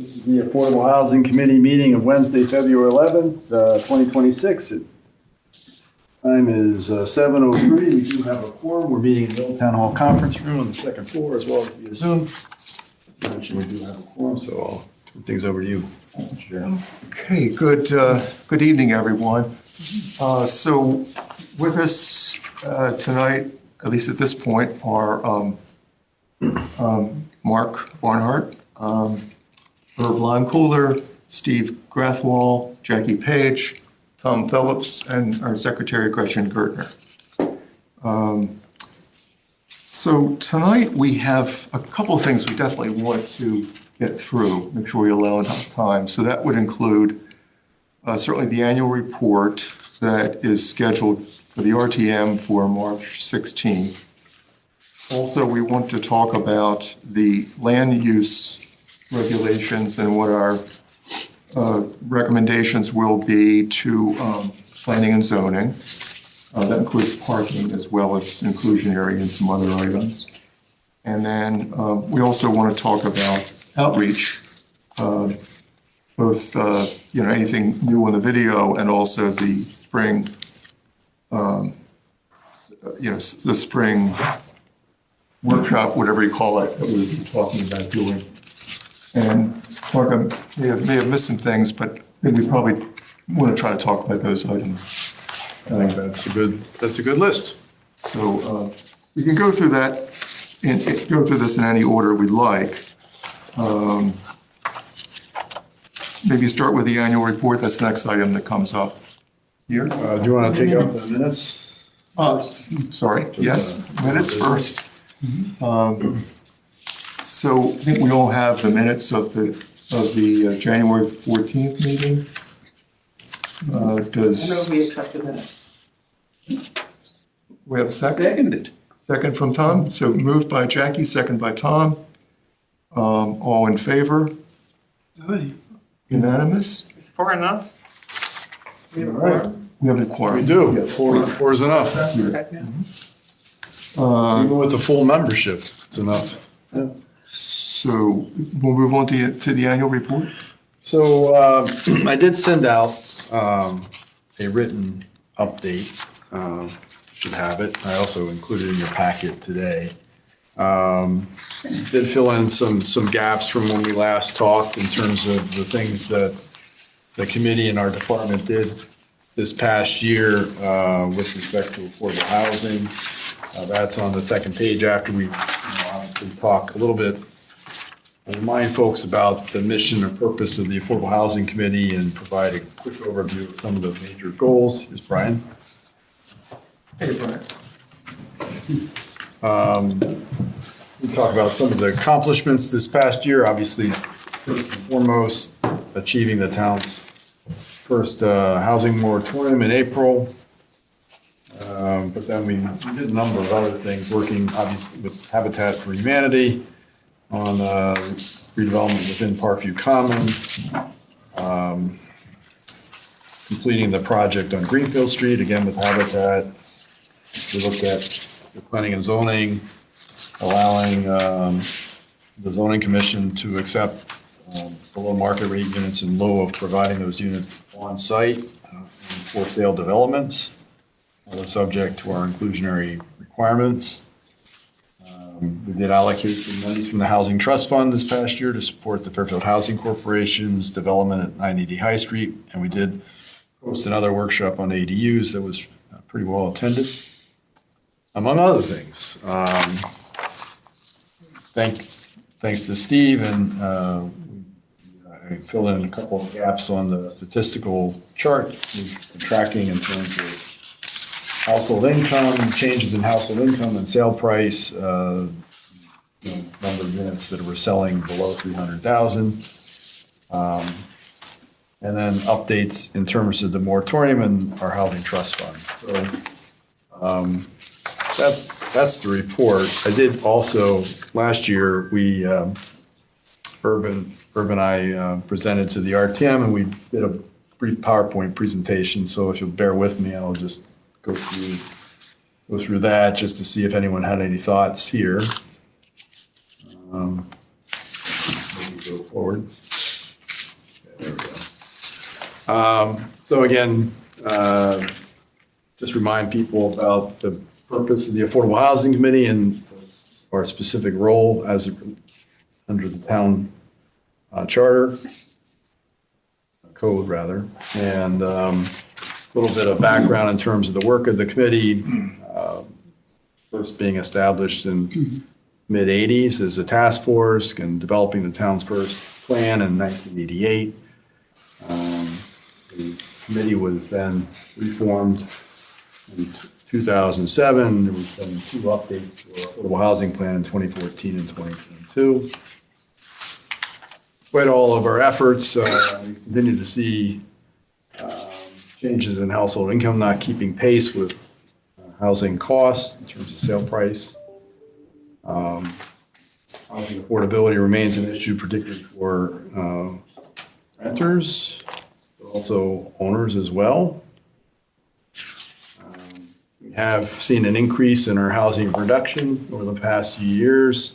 This is the Affordable Housing Committee meeting of Wednesday, February 11th, 2026. Time is 7:03. We do have a quorum. We're meeting in the Old Town Hall Conference Room on the second floor as well as via Zoom. I mentioned we do have a quorum, so I'll turn things over to you, Mr. Chair. Okay, good evening, everyone. So with us tonight, at least at this point, are Mark Barnhart, Herb Limecooler, Steve Grathwall, Jackie Page, Tom Phillips, and our Secretary Gretchen Gertner. So tonight we have a couple of things we definitely want to get through, make sure we allow enough time. So that would include certainly the annual report that is scheduled for the RTM for March 16th. Also, we want to talk about the land use regulations and what our recommendations will be to planning and zoning. That includes parking as well as inclusionary and some other items. And then we also want to talk about outreach, both anything new on the video and also the spring, the spring workshop, whatever you call it, that we've been talking about doing. And Mark, I may have missed some things, but I think we probably want to try to talk about those items. I think that's a good list. So we can go through that and go through this in any order we'd like. Maybe start with the annual report. That's the next item that comes up here. Do you want to take up the minutes? Sorry. Yes, minutes first. So I think we all have the minutes of the January 14th meeting. I know we accept the minutes. We have a second? Second from Tom. So moved by Jackie, second by Tom. All in favor? Aye. Unanimous? Is 4 enough? We have a All right. quorum? We have a quorum. We do. Yeah. Four is enough. Okay. Even with the full membership, it's enough. Yeah. So we'll move on to the annual report. So I did send out a written update. Should have it. I also included in your packet today. Did fill in some gaps from when we last talked in terms of the things that the committee and our department did this past year with respect to affordable housing. That's on the second page after we obviously talk a little bit. I remind folks about the mission or purpose of the Affordable Housing Committee and provide a quick overview of some of the major goals. Here's Brian. Hey, Brian. We talk about some of the accomplishments this past year. Obviously, first and foremost, achieving the town's first housing moratorium in April. But then we did a number of other things, working obviously with Habitat for Humanity on redevelopment within Parkview Commons, completing the project on Greenfield Street, again with Habitat. We looked at the planning and zoning, allowing the zoning commission to accept below market rate units in lieu of providing those units on site for sale developments. They're subject to our inclusionary requirements. We did allocate some money from the Housing Trust Fund this past year to support the Fairfield Housing Corporation's development at 980 High Street. And we did host another workshop on ADUs that was pretty well attended, among other things. Thanks to Steve, and I filled in a couple of gaps on the statistical chart we've been tracking in terms of household income, changes in household income and sale price, number of units that were selling below 300,000, and then updates in terms of the moratorium and our housing trust fund. So that's the report. I did also last year. Herb and I presented to the RTM, and we did a brief PowerPoint presentation. So if you'll bear with me, I'll just go through that just to see if anyone had any thoughts here. Maybe go forward. So again, just remind people about the purpose of the Affordable Housing Committee and our specific role under the town charter, code rather, and a little bit of background in terms of the work of the committee. First being established in mid-'80s as a task force and developing the town's first plan in 1988. The committee was then reformed in 2007. There was then 2 updates to our affordable housing plan in 2014 and 2022. Despite all of our efforts, we continue to see changes in household income not keeping pace with housing costs in terms of sale price. Housing affordability remains an issue, particularly for renters, but also owners as well. We have seen an increase in our housing production over the past few years.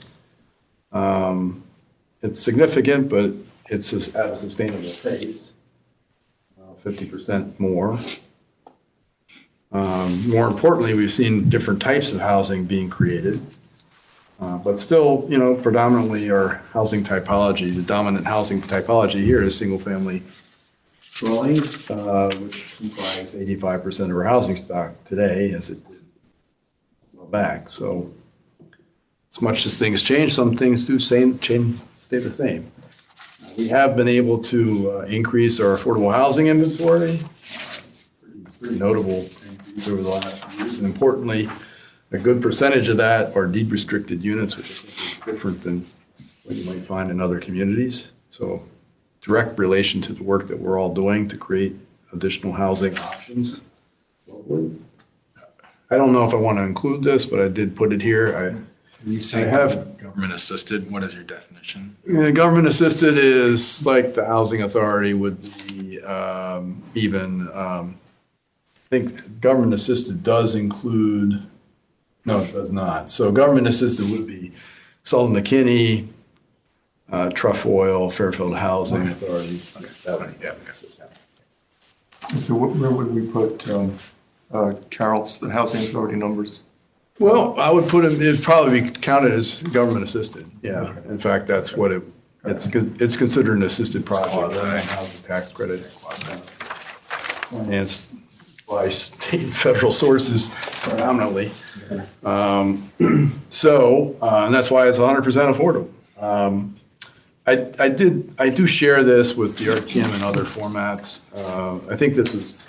It's significant, but it's at a sustainable pace, 50% more. More importantly, we've seen different types of housing being created, but still, predominantly our housing typology, the dominant housing typology here is single-family dwellings, which comprise 85% of our housing stock today, as it did back. So, as much as things change, some things do stay the same. We have been able to increase our affordable housing inventory, pretty notable increase over the last few years. And importantly, a good percentage of that are deed restricted units, which I think is different than what you might find in other communities. So direct relation to the work that we're all doing to create additional housing options locally. I don't know if I want to include this, but I did put it here. You say government assisted, what is your definition? Government assisted is like the housing authority would be I think government assisted does include, no, it does not. So government assisted would be Sullivan McKinney, Trefoil, Fairfield Housing Authority. So where would we put Carol's, the housing authority numbers? Well, I would put it'd probably be counted as government assisted. Yeah. In fact, that's what it's considered an assisted project. Housing tax credit. And it's by state and federal sources predominantly. And that's why it's 100% affordable. I do share this with the RTM and other formats. I think this was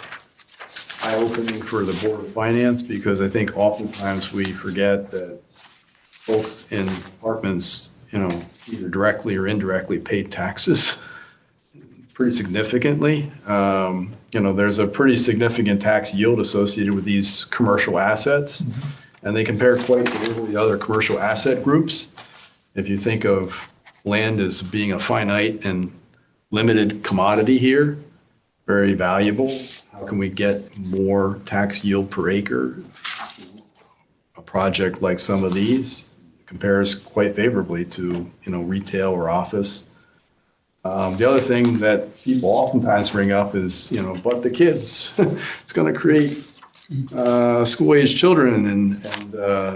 eye-opening for the Board of Finance because I think oftentimes we forget that folks in apartments, either directly or indirectly pay taxes pretty significantly. There's a pretty significant tax yield associated with these commercial assets, and they compare quite favorably to other commercial asset groups. If you think of land as being a finite and limited commodity here, very valuable. How can we get more tax yield per acre? A project like some of these compares quite favorably to, retail or office. The other thing that people oftentimes bring up is, but the kids, it's going to create school-age children, and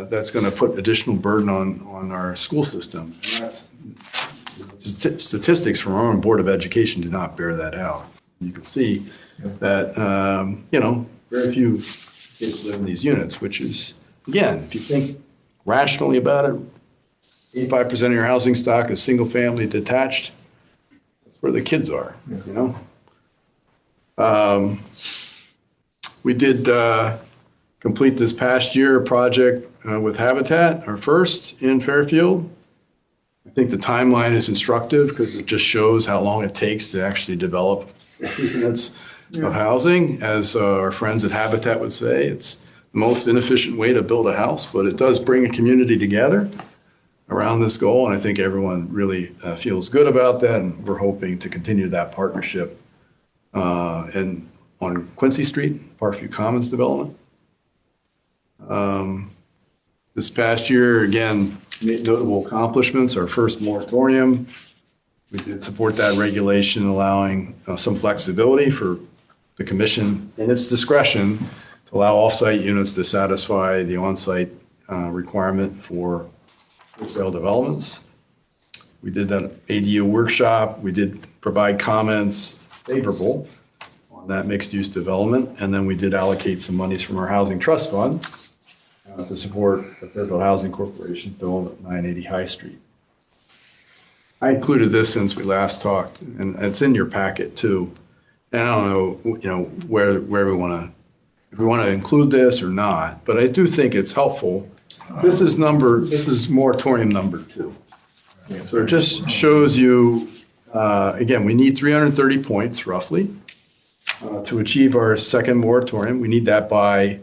that's going to put additional burden on our school system. Statistics from our own Board of Education do not bear that out. You can see that, very few kids live in these units, which is, again, if you think rationally about it, 85% of your housing stock is single-family detached. That's where the kids are, We did complete this past year a project with Habitat, our first in Fairfield. I think the timeline is instructive because it just shows how long it takes to actually develop units of housing. As our friends at Habitat would say, it's the most inefficient way to build a house, but it does bring a community together around this goal, and I think everyone really feels good about that, and we're hoping to continue that partnership on Quincy Street, Parkview Commons development. This past year, again, made notable accomplishments. Our first moratorium We did support that regulation, allowing some flexibility for the commission in its discretion to allow off-site units to satisfy the on-site requirement for wholesale developments. We did that ADU workshop. We did provide comments favorable on that mixed-use development. And then we did allocate some monies from our housing trust fund to support the Fairfield Housing Corporation development at 980 High Street. I included this since we last talked, and it's in your packet too. And I don't know, where we want to, if we want to include this or not, but I do think it's helpful. This is moratorium number 2. So it just shows you, again, we need 330 points roughly to achieve our second moratorium. We need that by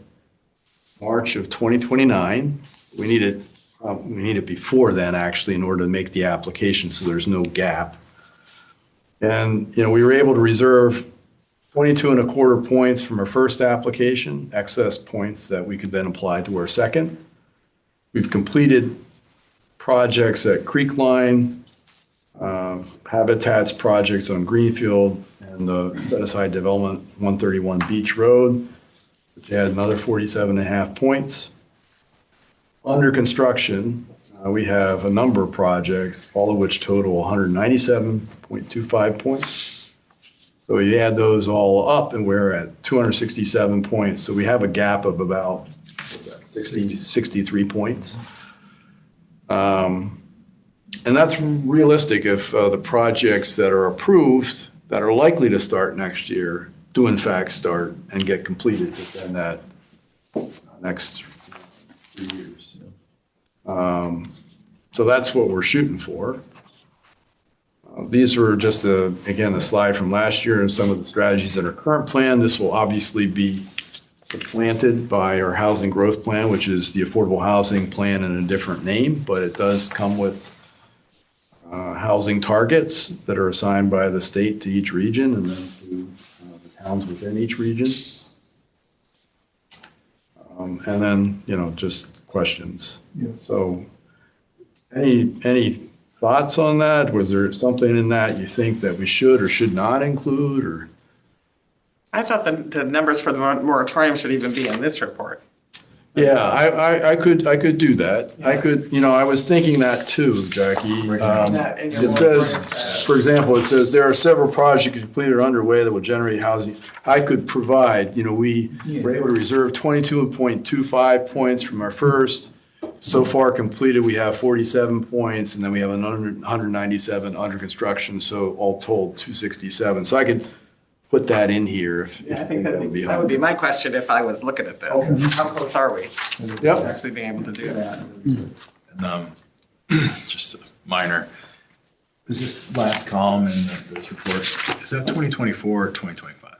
March of 2029. We need it before then, actually, in order to make the application so there's no gap. And, we were able to reserve 22.25 points from our first application, excess points that we could then apply to our second. We've completed projects at Creekline, Habitat's projects on Greenfield, and the set-aside development 131 Beach Road, which had another 47.5 points. Under construction, we have a number of projects, all of which total 197.25 points. So you add those all up, and we're at 267 points. So we have a gap of about 63 points. And that's realistic if the projects that are approved, that are likely to start next year, do in fact start and get completed within that next 3 years. So that's what we're shooting for. These were just, again, a slide from last year and some of the strategies in our current plan. This will obviously be supplanted by our housing growth plan, which is the affordable housing plan in a different name, but it does come with housing targets that are assigned by the state to each region and then to the towns within each region. And then, just questions. Yeah. So any thoughts on that? Was there something in that you think that we should or should not include, or? I thought the numbers for the moratorium should even be in this report. Yeah, I could do that. I could, I was thinking that too, Jackie. It says, for example, it says there are several projects completed or underway that will generate housing. I could provide, we were able to reserve 22.25 points from our first. So far completed, we have 47 points, and then we have another 197 under construction. So all told, 267. So I could put that in here. I think that would be my question if I was looking at this. Okay. How close are we to Yep. actually being able to do that? And just a minor, is this last column in this report, is that 2024 or 2025?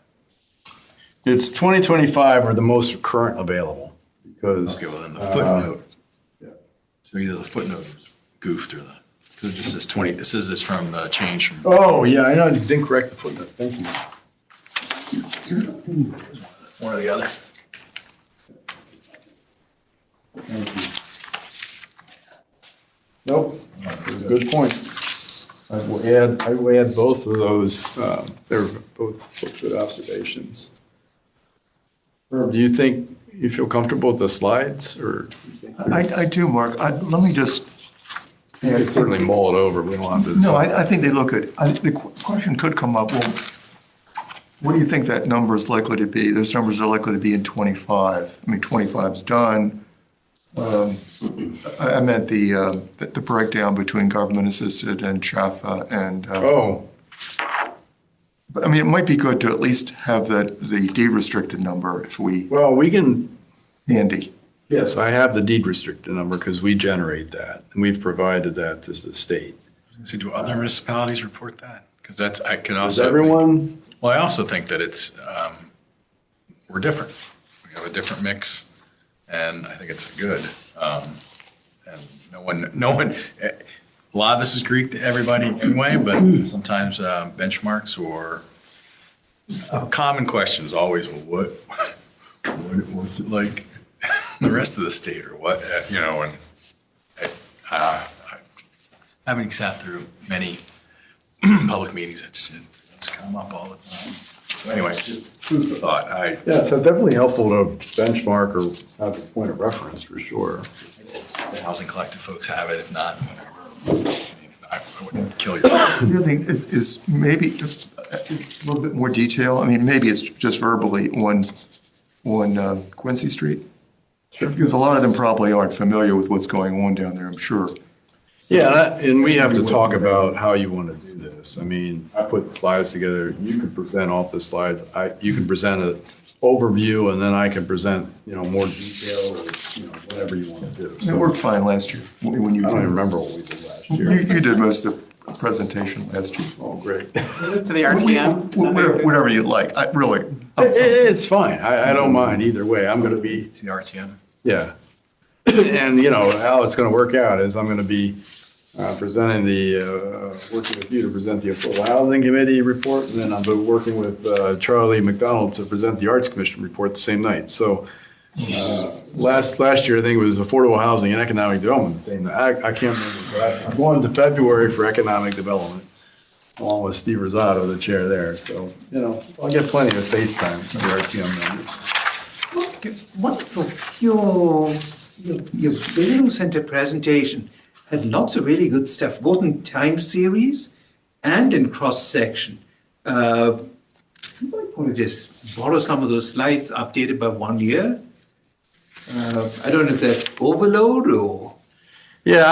It's 2025 or the most current available because. Okay, well then the footnote. Yeah. So either the footnote was goofed or because it just says 20, this is this from the change from. Oh, yeah, I know. You didn't correct the footnote. Thank you. One or the other. Thank you. Nope. Good point. I will add both of those. They're both good observations. Herb, do you think you feel comfortable with the slides, or? I do, Mark. Let me just. You can certainly mull it over. We don't have to. No, I think they look good. The question could come up, well, what do you think that number is likely to be? Those numbers are likely to be in 25. I mean, 25's done. I meant the breakdown between government assisted and CHAFA and. Oh, But I mean, it might be good to at least have the deed restricted number if we, well, we can, handy. yes, I have the deed restricted number because we generate that and we've provided that to the state. So do other municipalities report that? Because I could Does also. everyone? Well, I also think that it's, we're different. We have a different mix, and I think it's good. And no one, a lot of this is Greek to everybody anyway, but sometimes benchmarks or common questions always, well, what's it like the rest of the state or what, and having sat through many public meetings, it's come up all the time. So anyway, just food for thought. Yeah, so definitely helpful to benchmark or have a point of reference for sure. The Housing Collective folks have it, if not, whatever. I mean, I wouldn't kill you. The other thing is maybe just a little bit more detail. I mean, maybe it's just verbally on Quincy Street. Sure. Because a lot of them probably aren't familiar with what's going on down there, I'm sure. Yeah, and we have to talk about how you want to do this. I mean, I put slides together. You could present off the slides. You can present an overview, and then I can present, more detail or, whatever you want to do. It So worked fine last year when you I don't even did. remember what we did last You, year. you did most of the presentation last year. Oh, great. This to the RTM. Whatever you like. It's fine. I don't mind either way. I'm going to be, The RTM. yeah. And, how it's going to work out is I'm going to be presenting working with you to present the Affordable Housing Committee report, and then I'll be working with Charlie McDonald to present the Arts Commission report the same night. So last year, I think it was Affordable Housing and Economic Development the same night. I can't remember, but I'm going to February for Economic Development, along with Steve Rosado, the chair there. So, I'll get plenty of FaceTime for the RTM members. Wonderful. Your Building Center presentation had lots of really good stuff, both in time series and in cross-section. You might want to just borrow some of those slides, updated by 1 year. I don't know if that's overload or... Yeah,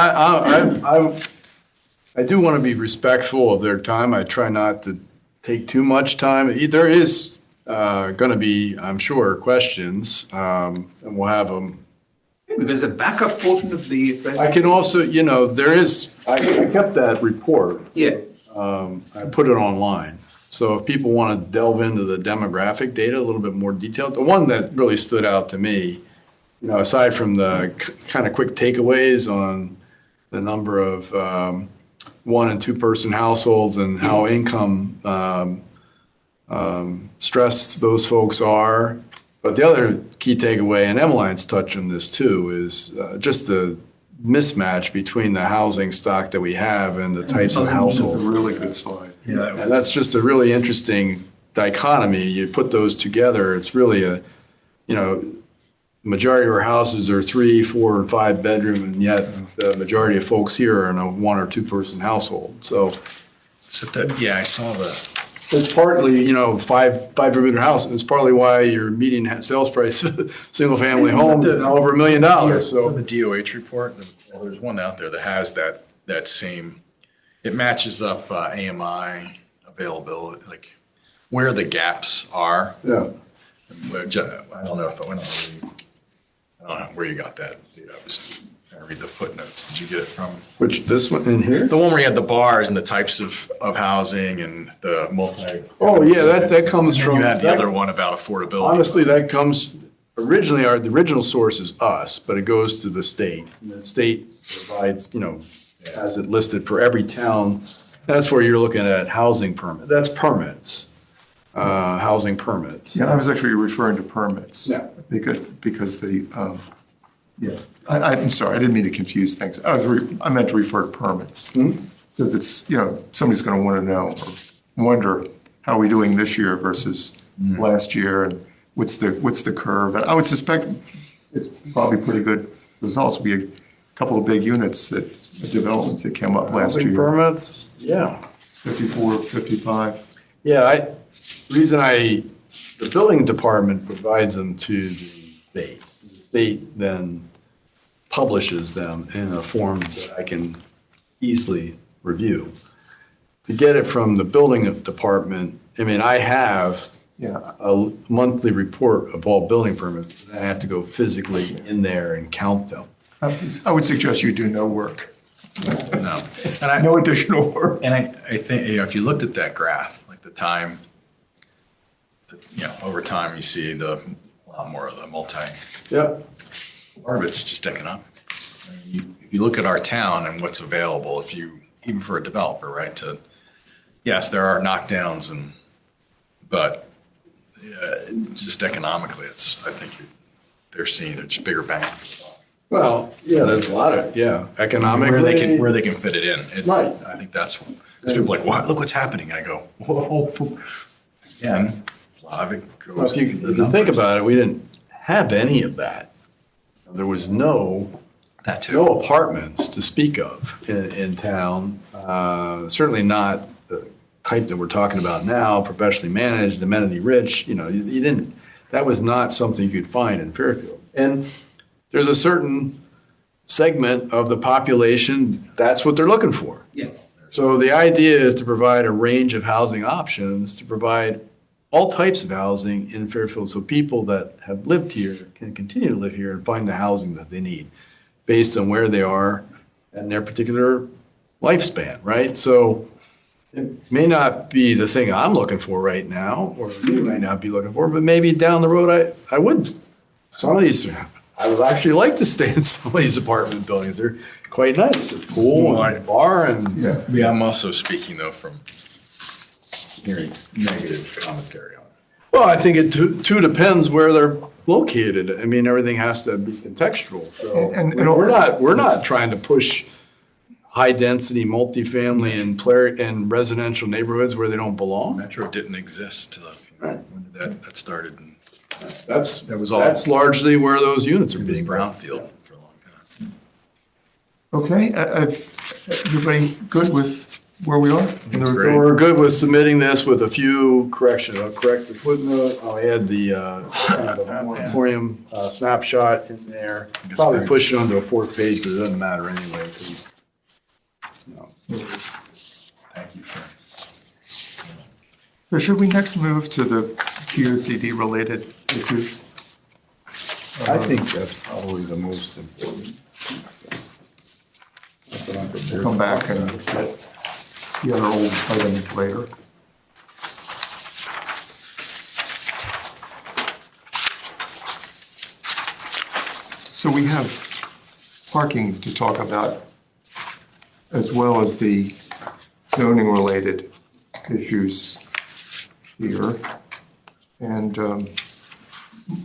I do want to be respectful of their time. I try not to take too much time. There is going to be, I'm sure, questions, and we'll have them. There's a backup portion of the I presentation. can also, I kept that report. Yeah. I put it online. So if people want to delve into the demographic data a little bit more detailed, the one that really stood out to me, aside from the kind of quick takeaways on the number of 1 and 2 person households and how income stressed those folks are. But the other key takeaway, and Emmeline's touched on this too, is just the mismatch between the housing stock that we have and the types of That's households. a really good slide. And that's just a really interesting dichotomy. You put those together, it's really majority of our houses are 3, 4, and 5 bedroom, and yet the majority of folks here are in a 1 or 2 person household. So Yeah, I saw the. it's partly, 5 bedroom house. It's partly why your median sales price, single family home, is over $1 million. So So the DOH report, well, there's one out there that has that same, it matches up AMI availability, like where the gaps are. yeah. I don't know if I don't know where you got that. I was trying to read the footnotes. Did you get it from? Which this one in here? The one where you had the bars and the types of housing and the multi. Oh yeah, that comes And from. you had the that- other one about affordability. Honestly, that comes, originally, the original source is us, but it goes to the state. And the state provides, has it listed for every town. That's where you're looking at housing permit. That's permits, housing permits. Yeah, I was actually referring to permits. Yeah. Because I'm sorry, I didn't mean to confuse things. I meant to refer to permits. Because it's, somebody's going to want to know or wonder, how are we doing this year versus last year? And what's the curve? And I would suspect it's probably pretty good results. We had a couple of big units developments that came up last Housing year, permits, yeah. 54, 55. Yeah, the building department provides them to the state. The state then publishes them in a form that I can easily review. To get it from the building department, I have Yeah, a monthly report of all building permits. I have to go physically in there and count them. I would suggest you do no work, No. And no additional work. I think, if you looked at that graph, like the time, over time, you see a lot more of the Yep. part of it's just economic. If you look at our town and what's available, even for a developer, right, yes, there are knockdowns but just economically, I think they're seeing it's bigger bang. Well, yeah, there's a lot of, economically. Where they can fit it in. Right. I think that's People are like, what, look what's happening. I go, whoa. Again, a lot of it Well, goes. if you, to the if you think numbers. about it, we didn't have any of that. There was no That too. no apartments to speak of in town. Certainly not the type that we're talking about now, professionally managed, amenity rich. You know, you didn't, that was not something you could find in Fairfield. And there's a certain segment of the population, that's what they're looking for. Yeah. So the idea is to provide a range of housing options, to provide all types of housing in Fairfield, so people that have lived here can continue to live here and find the housing that they need based on where they are and their particular lifespan, right? So it may not be the thing I'm looking for right now, or you might not be looking for, but maybe down the road I would. Some of these, I would actually like to stay in some of these apartment buildings. They're quite nice. They're pool and a bar and. Yeah, I'm also speaking though from hearing negative commentary on it. Well, I think it too depends where they're located. I mean, everything has to be contextual. So And- we're not trying to push high-density multifamily and residential neighborhoods where they don't belong. Metro didn't exist. Right. When did that started in That's largely where those units are being built. brownfield for a long time. Okay, everybody good with where we are? So we're good with submitting this with a few corrections. I'll correct the footnote. I'll add the kind of moratorium snapshot in there. Probably great. push it onto a fourth page, but it doesn't matter anyway. 'Cause, you know, Thank you for. So should we next move to the POCD-related issues? I think that's probably the most important. That's what I'm prepared We'll come to back talk and about. get the other old items later. So we have parking to talk about, as well as the zoning-related issues here. And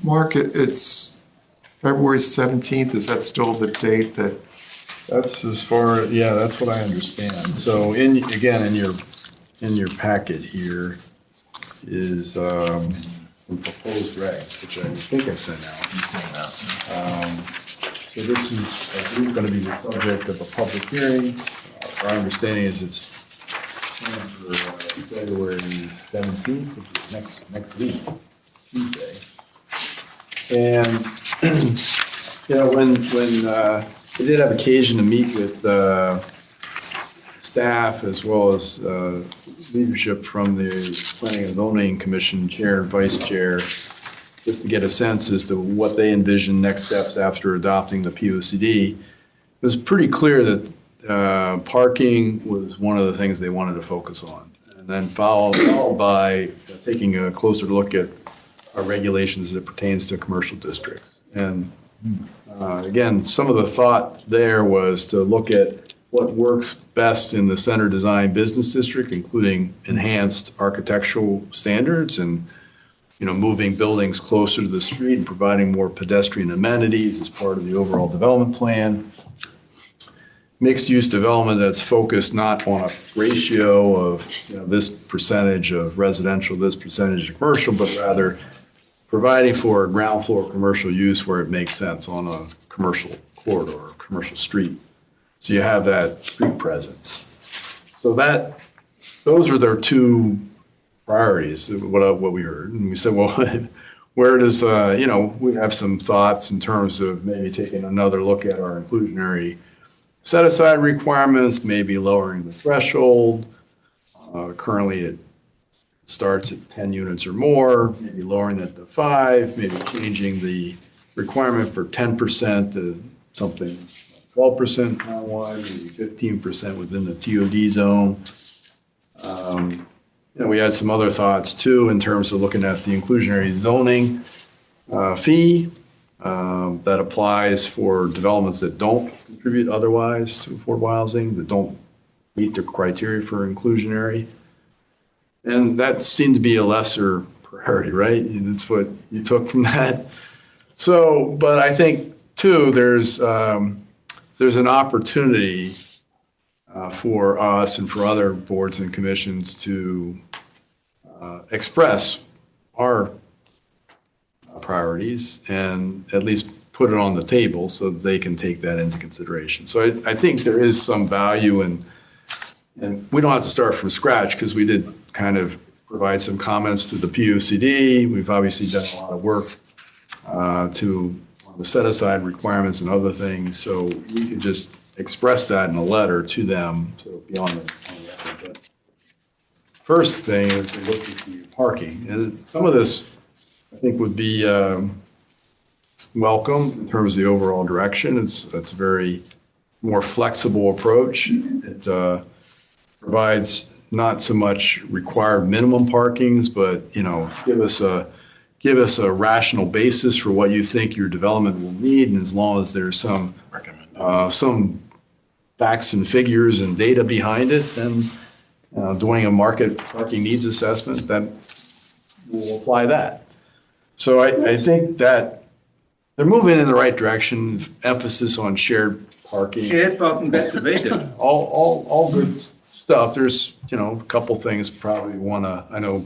Mark, it's February 17th, is that still the date that? That's as far, yeah, that's what I understand. So again, in your packet here is some proposed regs, which I think I sent out. You saying that? So this is, I believe, going to be the subject of a public hearing. Our understanding is it's planned for February 17th, which is next week, Tuesday. And, you know, when I did have occasion to meet with staff as well as leadership from the Planning and Zoning Commission Chair and Vice Chair, just to get a sense as to what they envision next steps after adopting the POCD. It was pretty clear that parking was one of the things they wanted to focus on. And then followed by taking a closer look at our regulations as it pertains to commercial districts. And again, some of the thought there was to look at what works best in the center design business district, including enhanced architectural standards and, you know, moving buildings closer to the street and providing more pedestrian amenities as part of the overall development plan. Mixed-use development that's focused not on a ratio of, you know, this percentage of residential, this percentage of commercial, but rather providing for a ground floor commercial use where it makes sense on a commercial corridor or commercial street. So you have that street presence. So those are their two priorities, what we heard. And we said, well, where does, you know, we have some thoughts in terms of maybe taking another look at our inclusionary set-aside requirements, maybe lowering the threshold. Currently, it starts at 10 units or more, maybe lowering it to 5, maybe changing the requirement for 10% to something 12% townwide, maybe 15% within the TOD zone. You know, we had some other thoughts too in terms of looking at the inclusionary zoning fee that applies for developments that don't contribute otherwise to affordable housing, that don't meet the criteria for inclusionary. And that seemed to be a lesser priority, right? That's what you took from that. So, but I think too, there's an opportunity for us and for other boards and commissions to express our priorities and at least put it on the table so that they can take that into consideration. So I think there is some value in, and we don't have to start from scratch because we did kind of provide some comments to the PUCD. We've obviously done a lot of work to the set-aside requirements and other things. So we could just express that in a letter to them to be on the record. But first thing is to look at the parking. And some of this, I think, would be welcome in terms of the overall direction. It's a very more flexible approach. It provides not so much required minimum parkings, but, you know, give us a rational basis for what you think your development will need. And as long as there's some facts and figures and data behind it, then doing a market parking needs assessment, that will apply that. So I think that they're moving in the right direction, emphasis on shared parking. Shared parking, that's a very good. All good stuff. There's, you know, a couple things probably I know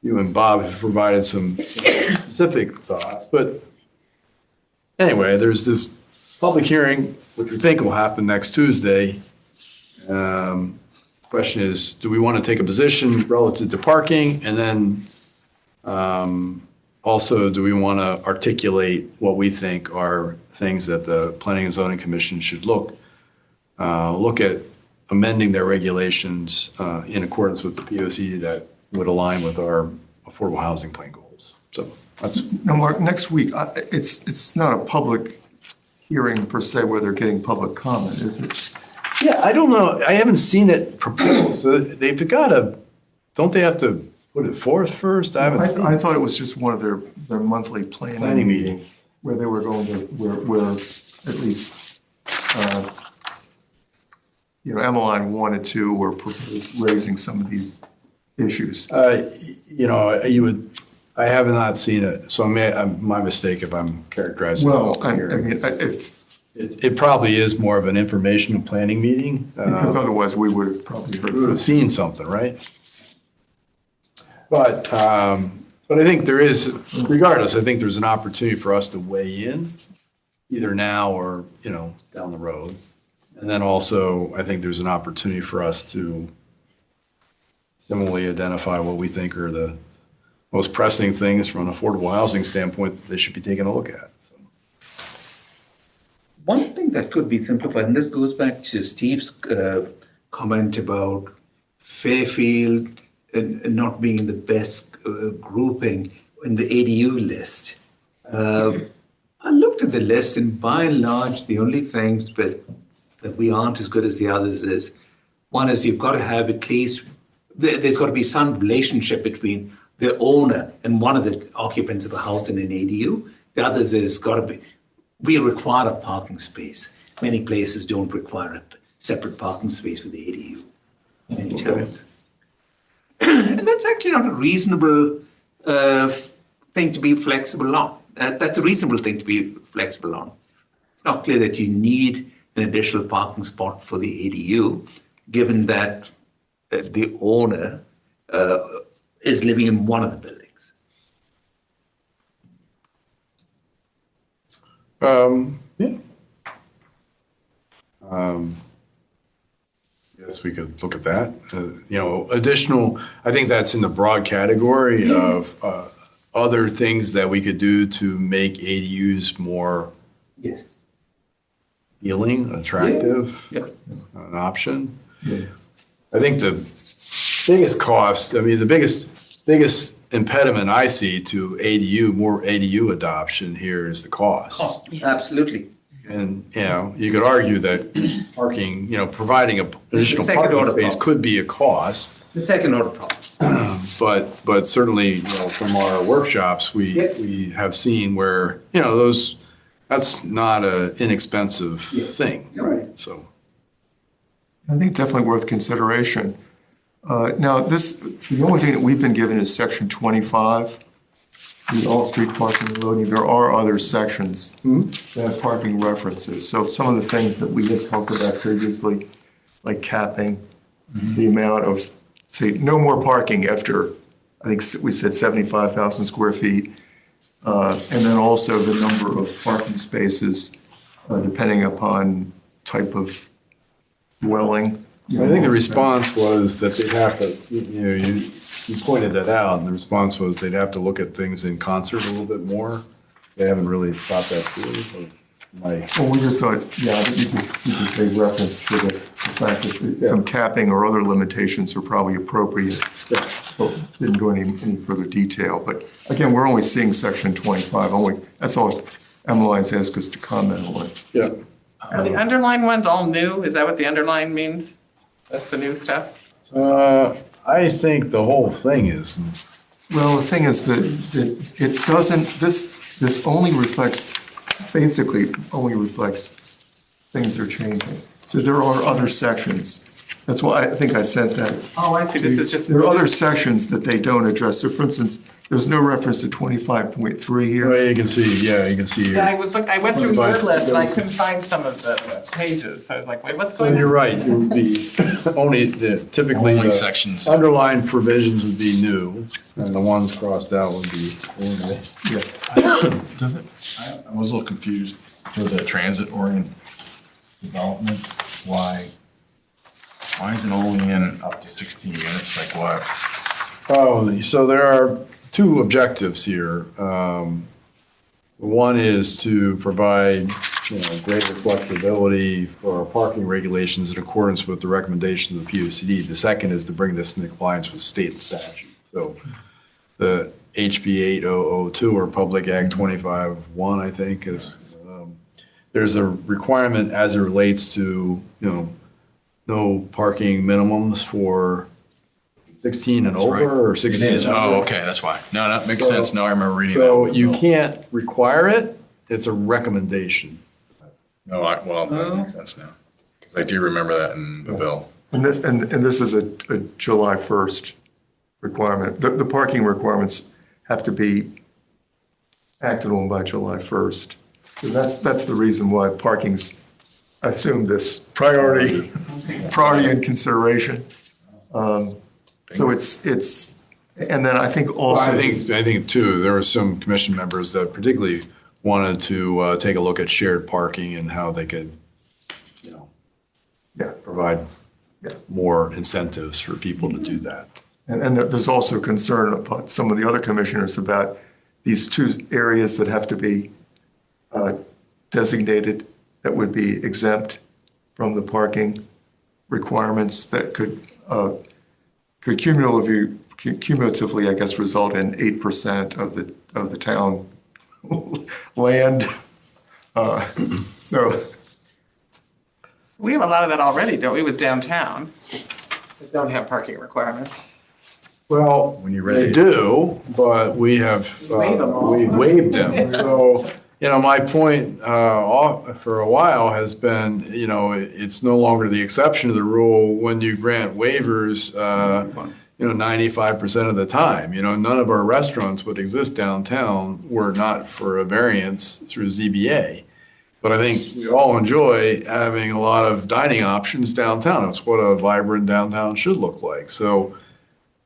you and Bob have provided some specific thoughts, but anyway, there's this public hearing, which we think will happen next Tuesday. Question is, do we want to take a position relative to parking? And then also, do we want to articulate what we think are things that the Planning and Zoning Commission should look at amending their regulations in accordance with the POC that would align with our affordable housing plan goals. So that's. No, Mark, next week, it's not a public hearing per se where they're getting public comment, is it? Yeah, I don't know. I haven't seen it proposed. So they've got to, don't they have to put it forth first? I haven't seen I it. thought it was just one of their monthly planning meetings where they were going to, where at least, Emmeline wanted to or raising some of these issues. You know, I have not seen it, so I'm my mistake if I'm characterizing it. Well, I mean, if, It probably is more of an informational planning meeting. because otherwise we would have probably heard We would have something. seen something, right? But I think there is, regardless, I think there's an opportunity for us to weigh in, either now or, you know, down the road. And then also, I think there's an opportunity for us to similarly identify what we think are the most pressing things from an affordable housing standpoint that they should be taking a look at. One thing that could be simplified, and this goes back to Steve's comment about Fairfield and not being in the best grouping in the ADU list. I looked at the list, and by and large, the only things that we aren't as good as the others is, one is you've got to have at least, there's got to be some relationship between the owner and one of the occupants of a house in an ADU. The others is got to be, we require a parking space. Many places don't require a separate parking space for the ADU. Many times. And that's actually not a reasonable thing to be flexible on. That's a reasonable thing to be flexible on. It's not clear that you need an additional parking spot for the ADU, given that the owner is living in one of the buildings. Yeah. Yes, we could look at that. Additional, I think that's in the broad category of other things that we could do to make ADUs more Yes. appealing, attractive, Yeah. an option. I think the biggest cost, I mean, the biggest impediment I see to more ADU adoption here is the cost. Cost. Absolutely. And, you could argue that parking, providing an additional second parking order space problem. could be a cost. The second order problem. But certainly, from our workshops, we have seen where, that's not an inexpensive thing, right? So. I think definitely worth consideration. Now, the only thing that we've been given is section 25, the off-street parking and loading. There are other sections that have parking references. So some of the things that we had talked about previously, like capping the amount of, say, no more parking after, I think we said 75,000 square feet. And then also the number of parking spaces, depending upon type of dwelling. I think the response was that they'd have to, you pointed that out, and the response was they'd have to look at things in concert a little bit more. They haven't really thought that through. Well, we just thought, yeah, I think you just made reference to the fact that some capping or other limitations are probably appropriate. But didn't go any further detail. But again, we're only seeing section 25 only. That's all Emmeline's asked us to comment on. Yeah. Are the underlined ones all new? Is that what the underline means? That's the new stuff? I think the whole thing is, Well, the thing is that it doesn't, this only reflects, basically only reflects things that are changing. So there are other sections. That's why I think I sent that. Oh, I see, this is just. There are other sections that they don't address. So for instance, there's no reference to 25.3 here. well, you can see here. Yeah, I went through your 25. list and I couldn't find some of the pages. I was like, wait, what's So going on? you're right, it would be typically Only the sections. underlying provisions would be new, and the ones crossed out would be old. Yeah. Does it? I was a little confused for the transit-oriented development. Why is it only in up to 16 units? Like what? Oh, so there are two objectives here. One is to provide, greater flexibility for our parking regulations in accordance with the recommendations of the PUCD. The second is to bring this into compliance with state statute. So the HB 8002 or Public Act 25-1, I think, is, there's a requirement as it relates to, no parking minimums for 16 and over or 16 and under. Oh, okay, that's why. No, that makes So- sense. Now I remember reading that. So you can't require it, it's a recommendation. No, well, that makes sense now. Because I do remember that in the bill. And this is a July 1st requirement. The parking requirements have to be acted on by July 1st. So that's the reason why parking's, I assume, this priority and consideration. So it's, and then I think also. I think too, there were some commission members that particularly wanted to take a look at shared parking and how they could, Yeah, provide yeah. more incentives for people to do that. And there's also concern about some of the other commissioners about these two areas that have to be designated that would be exempt from the parking requirements that could cumulatively, I guess, result in 8% of the town land. So We have a lot of that already, don't we, with downtown? That don't have parking requirements. Well, When you're ready. they do, but we have, Waive them all. we waived them. So, my point for a while has been, it's no longer the exception to the rule when you grant waivers, 95% of the time. None of our restaurants would exist downtown were not for a variance through ZBA. But I think we all enjoy having a lot of dining options downtown. It's what a vibrant downtown should look like. So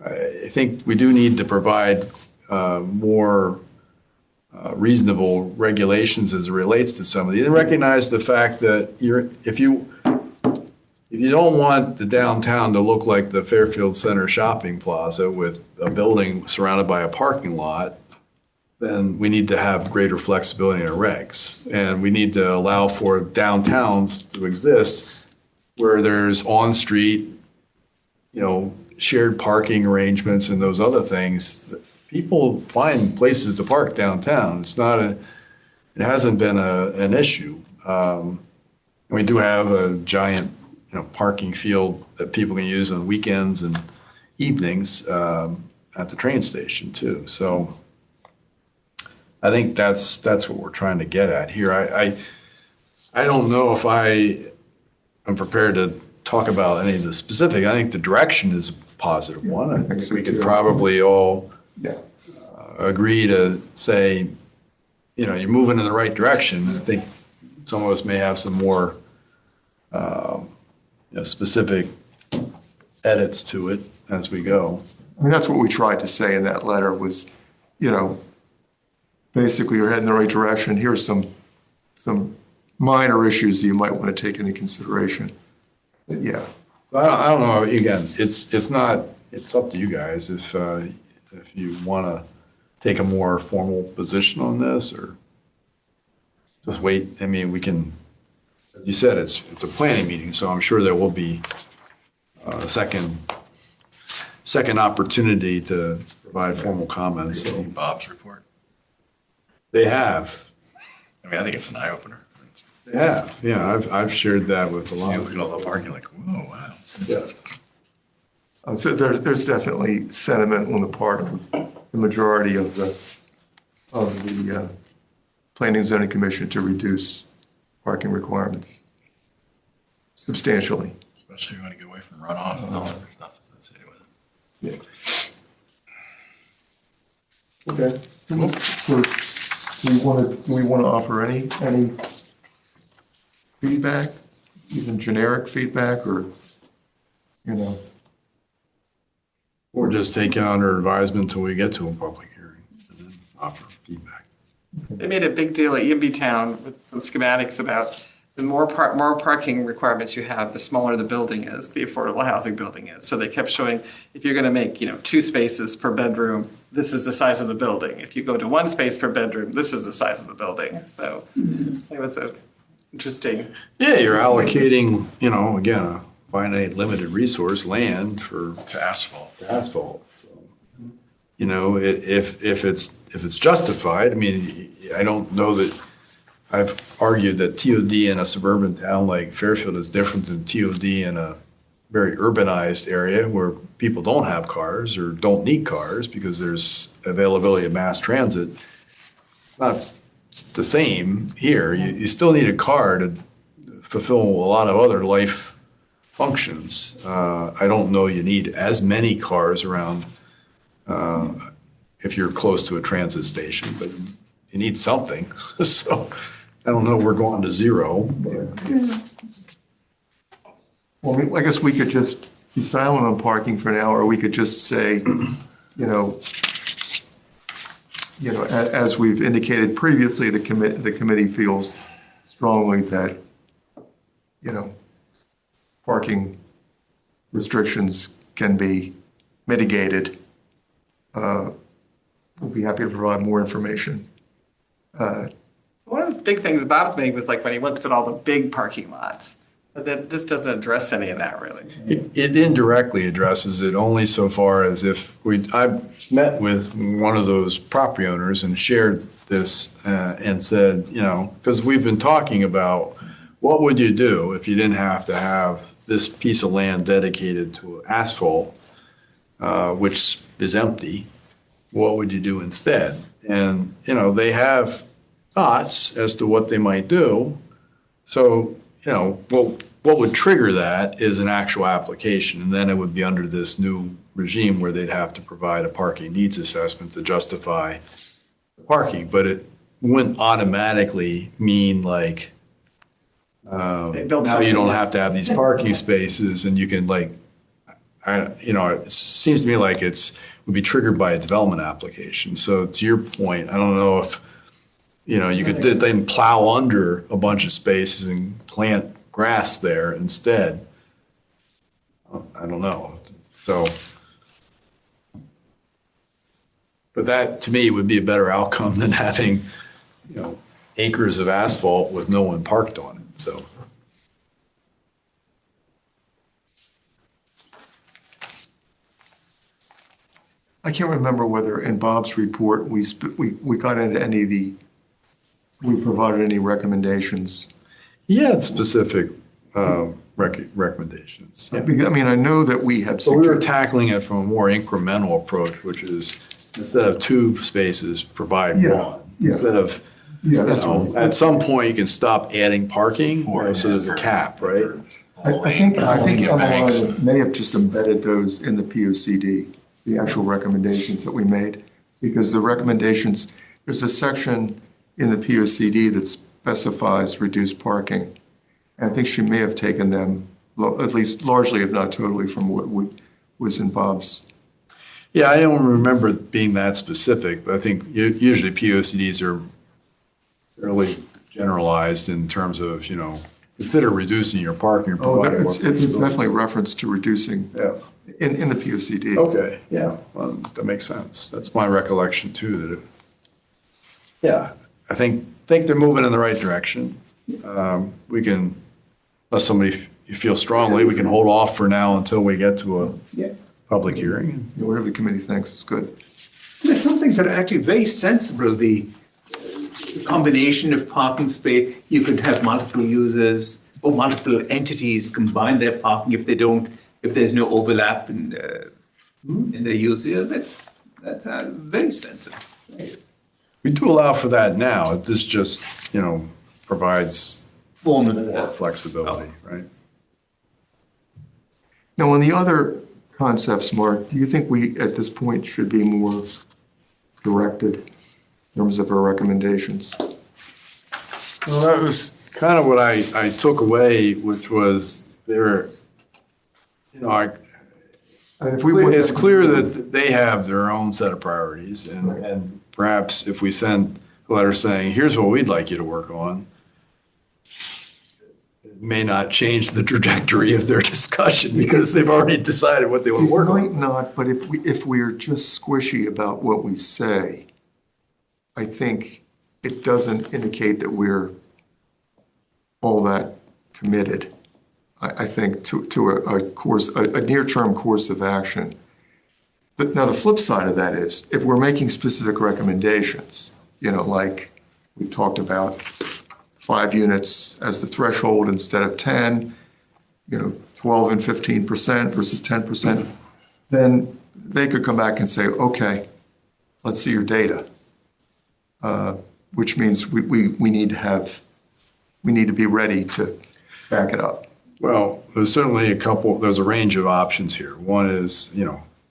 I think we do need to provide more reasonable regulations as it relates to some of these, and recognize the fact that if you don't want the downtown to look like the Fairfield Center shopping plaza with a building surrounded by a parking lot, then we need to have greater flexibility in our regs. And we need to allow for downtowns to exist where there's on-street, shared parking arrangements and those other things. People find places to park downtown. It hasn't been an issue. We do have a giant, parking field that people can use on weekends and evenings at the train station too. So I think that's what we're trying to get at here. I don't know if I am prepared to talk about any of the specific. I think the direction is a positive one. I think so we could too. probably all yeah. agree to say, you're moving in the right direction. I think some of us may have some more specific edits to it as we go. I mean, that's what we tried to say in that letter was, basically you're heading in the right direction. Here's some minor issues that you might want to take into consideration. But yeah. So I don't know, again, it's up to you guys if you want to take a more formal position on this or just wait. I mean, we can, as you said, it's a planning meeting, so I'm sure there will be a second opportunity to provide formal comments. See Bob's report. They have. I mean, I think it's an eye opener. They have. Yeah, I've shared that with a lot You of look at all the parking, like, whoa, wow. Yeah. So there's definitely sentiment on the part of the majority of the Planning and Zoning Commission to reduce parking requirements substantially. Especially when you want to get away from runoff. No, there's nothing associated with it. Yeah. Okay. So do we want to offer any feedback, even generic feedback, or Or just take it under advisement until we get to a public hearing and then offer feedback. They made a big deal at EMB Town with some schematics about the more parking requirements you have, the smaller the building is, the affordable housing building is. So they kept showing, if you're going to make, 2 spaces per bedroom, this is the size of the building. If you go to 1 space per bedroom, this is the size of the building. So it was a interesting. Yeah, you're allocating, again, a finite limited resource, land for To asphalt. asphalt. So, if it's justified, I mean, I don't know that I've argued that TOD in a suburban town like Fairfield is different than TOD in a very urbanized area where people don't have cars or don't need cars because there's availability of mass transit. It's not the same here. You still need a car to fulfill a lot of other life functions. I don't know you need as many cars around if you're close to a transit station, but you need something. So I don't know if we're going to zero. Well, I guess we could just be silent on parking for now, or we could just say, as we've indicated previously, the committee feels strongly that, parking restrictions can be mitigated. We'll be happy to provide more information. One of the big things Bob's made was like when he looks at all the big parking lots. But this doesn't address any of that really. It indirectly addresses it only so far as if I met with one of those property owners and shared this and said, because we've been talking about what would you do if you didn't have to have this piece of land dedicated to asphalt, which is empty. What would you do instead? And, they have thoughts as to what they might do. So, what would trigger that is an actual application, and then it would be under this new regime where they'd have to provide a parking needs assessment to justify the parking, but it wouldn't automatically mean like, now you don't have to have these parking spaces and you can it seems to me like would be triggered by a development application. So to your point, I don't know if, you could then plow under a bunch of spaces and plant grass there instead. I don't know. So, but that to me would be a better outcome than having, acres of asphalt with no one parked on it. So. I can't remember whether in Bob's report, we got into we provided any recommendations. He had specific recommendations. I mean, I know that we had So we were suggested, tackling it from a more incremental approach, which is instead of 2 spaces, provide Yeah, 1. yeah. Instead of, that's at some point you can stop adding parking, so there's a cap, right? I think Banks. Emmeline may have just embedded those in the POCD, the actual recommendations that we made, because the recommendations, there's a section in the POCD that specifies reduced parking. And I think she may have taken them at least largely, if not totally, from what was in Bob's. Yeah, I don't remember it being that specific, but I think usually POCDs are fairly generalized in terms of, consider reducing your parking or Oh, providing more it's flexibility. definitely reference to reducing Yeah, in the POCD. okay, yeah, well, that makes sense. That's my recollection too, that yeah, I think they're moving in the right direction. We can, unless somebody, you feel strongly, we can hold off for now until we get to a Yeah. public hearing. Whatever the committee thinks is good. There's some things that are actually very sensible. The combination of parking space, you could have multiple users or multiple entities combine their parking if there's no overlap in their use. Yeah, that's very sensible. We do allow for that now. This just, provides Form of more that. flexibility, right? Now, on the other concepts, Mark, do you think we, at this point, should be more directed in terms of our recommendations? Well, that was kind of what I took away, which was it's clear that they have their own set of priorities, and perhaps if we send a letter saying, here's what we'd like you to work on, it may not change the trajectory of their discussion because they've already decided what they want It to work might on. not, but if we're just squishy about what we say, I think it doesn't indicate that we're all that committed. I think to a near-term course of action. But now the flip side of that is, if we're making specific recommendations, like we talked about 5 units as the threshold instead of 10, 12 and 15% versus 10%, then they could come back and say, okay, let's see your data. Which means we need to be ready to back it up. Well, there's certainly there's a range of options here. One is,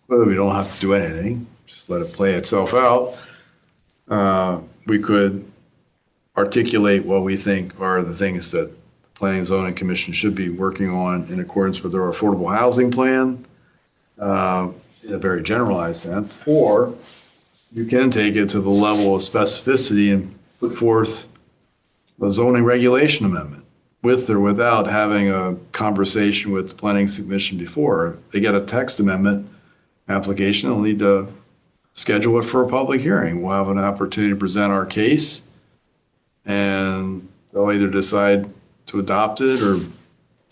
whether we don't have to do anything, just let it play itself out. We could articulate what we think are the things that the Planning and Zoning Commission should be working on in accordance with our affordable housing plan, in a very generalized sense. Or you can take it to the level of specificity and put forth a zoning regulation amendment, with or without having a conversation with the Planning Commission before. If they get a text amendment application, they'll need to schedule it for a public hearing. We'll have an opportunity to present our case, and they'll either decide to adopt it or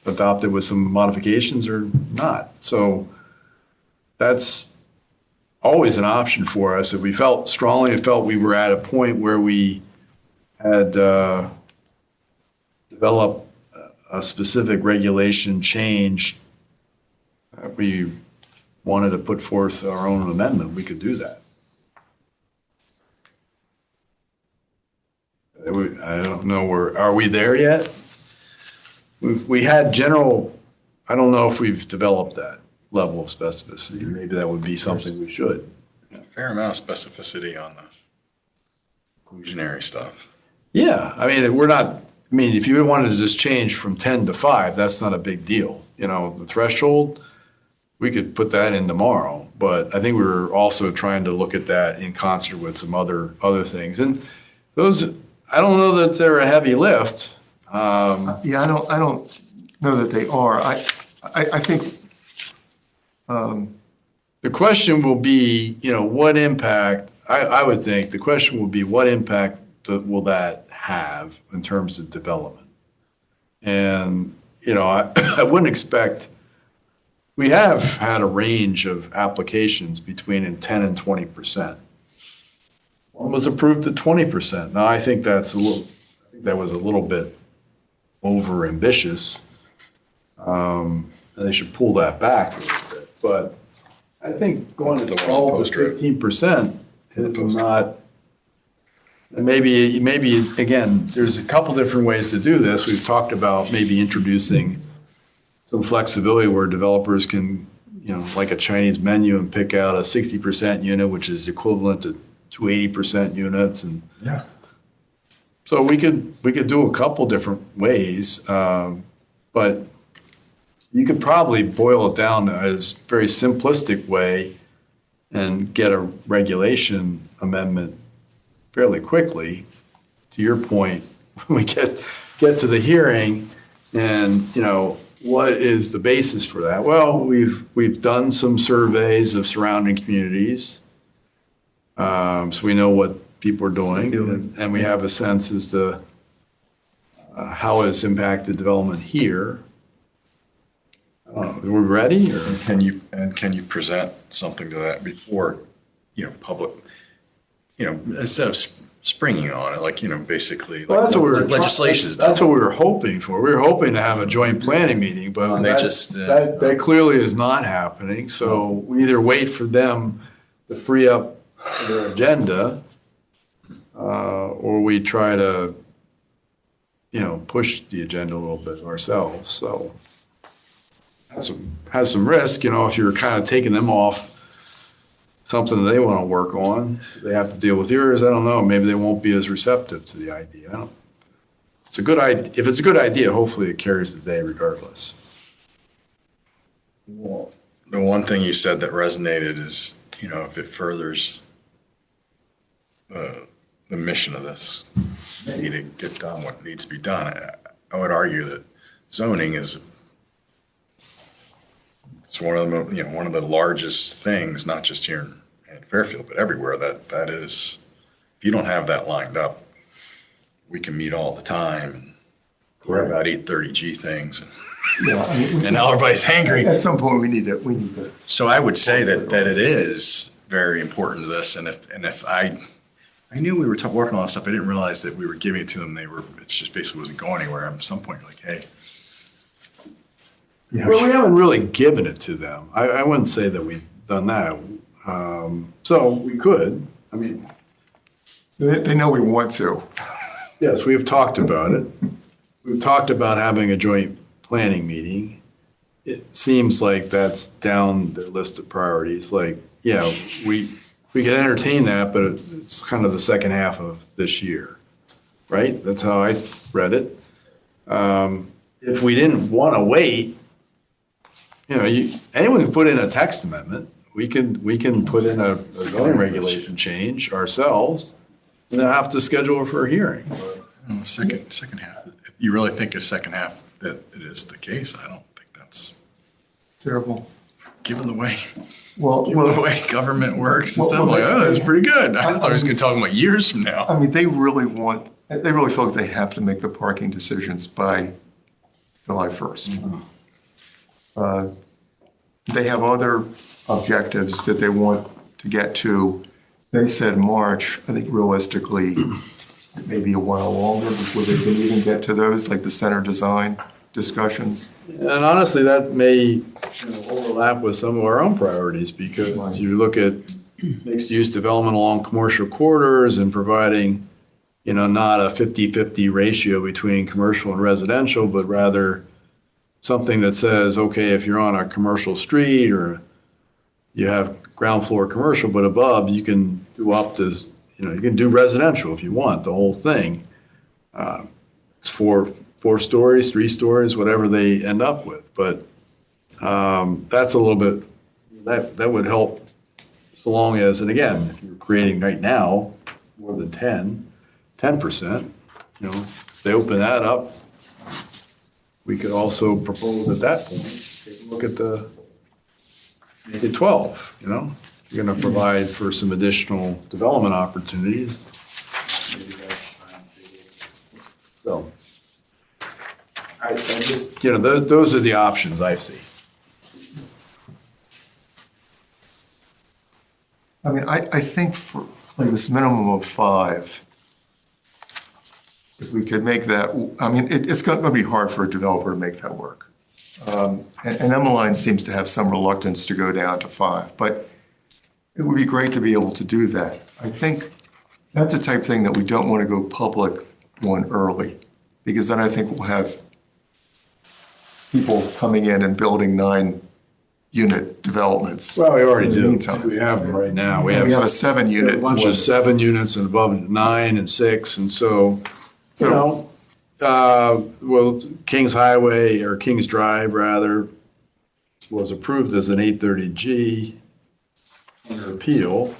adopt it with some modifications or not. So that's always an option for us. If we felt we were at a point where we had developed a specific regulation change, we wanted to put forth our own amendment, we could do that. I don't know are we there yet? We had general, I don't know if we've developed that level of specificity. Maybe that would be something we should. A fair amount of specificity on the inclusionary stuff. Yeah, if you wanted to just change from 10 to 5, that's not a big deal. The threshold, we could put that in tomorrow, but I think we were also trying to look at that in concert with some other things. And those, I don't know that they're a heavy lift. Yeah, I don't know that they are. I think The question will be, what impact, I would think, the question will be what impact will that have in terms of development? And, I wouldn't expect, we have had a range of applications between 10 and 20%. One was approved at 20%. Now, I think that was a little bit over ambitious. And they should pull that back a little bit. But I think going to That's the one on 12 Post to Road. 15% is not, and maybe, again, there's a couple different ways to do this. We've talked about maybe introducing some flexibility where developers can, like a Chinese menu, and pick out a 60% unit, which is equivalent to 80% units. And Yeah. so we could do a couple different ways, but you could probably boil it down as very simplistic way and get a regulation amendment fairly quickly. To your point, when we get to the hearing and, what is the basis for that? Well, we've done some surveys of surrounding communities. So we know what people are doing and we have a sense as to how it's impacted development here. Are we ready or? Can you present something to that before, public, instead of springing on it, like, basically Well, like that's what we were legislation is done. That's what we were hoping for. We were hoping to have a joint planning meeting, but They that, just, that clearly is not happening. So we either wait for them to free up their agenda, or we try to, push the agenda a little bit ourselves. So has some risk, if you're kind of taking them off something that they want to work on, so they have to deal with yours. I don't know. Maybe they won't be as receptive to the idea. It's a good idea. If it's a good idea, hopefully it carries the day regardless. Well, the one thing you said that resonated is, if it furthers the mission of this, need to get done what needs to be done. I would argue that zoning is it's one of the one of the largest things, not just here in Fairfield, but everywhere. That is, if you don't have that lined up, we can meet all the time and worry about 830G things, and now everybody's angry. At some point, we need to. So I would say that it is very important to this, and if I knew we were working on all this stuff, I didn't realize that we were giving it to them. It's just basically wasn't going anywhere. At some point, you're like, hey. Well, we haven't really given it to them. I wouldn't say that we've done that. So we could. I mean, They know we want to. yes, we've talked about it. We've talked about having a joint planning meeting. It seems like that's down the list of priorities. Like, yeah, we can entertain that, but it's kind of the second half of this year, right? That's how I read it. If we didn't want to wait, anyone can put in a text amendment. We can put in a zoning regulation change ourselves, and then have to schedule it for a hearing. Second half. If you really think a second half that it is the case, I don't think that's Terrible. given the way government works and stuff. Like, that's pretty good. I thought he was going to talk about years from now. I mean, they really feel like they have to make the parking decisions by July 1st. They have other objectives that they want to get to. They said March. I think realistically, it may be a while longer before they can even get to those, like the center design discussions. And honestly, that may overlap with some of our own priorities, because you look at mixed-use development along commercial corridors and providing, not a 50-50 ratio between commercial and residential, but rather something that says, okay, if you're on a commercial street or you have ground floor commercial, but above you can do up to, you can do residential if you want, the whole thing. It's four stories, 3 stories, whatever they end up with. But that's a little bit, that would help, so long as, and again, if you're creating right now more than 10%, if they open that up, we could also propose at that point, take a look at make it 12, If you're going to provide for some additional development opportunities. So, I just, those are the options I see. I mean, I think for like this minimum of 5, if we could make that, I mean, it's going to be hard for a developer to make that work. And Emmeline seems to have some reluctance to go down to 5, but it would be great to be able to do that. I think that's the type of thing that we don't want to go public on early, because then I think we'll have people coming in and building 9-unit developments. Well, we already in the do. meantime. We have them right now. We have a 7-unit. A bunch of 7 units and above 9 and 6, and so, well, Kings Highway or Kings Drive rather, was approved as an 830G under appeal.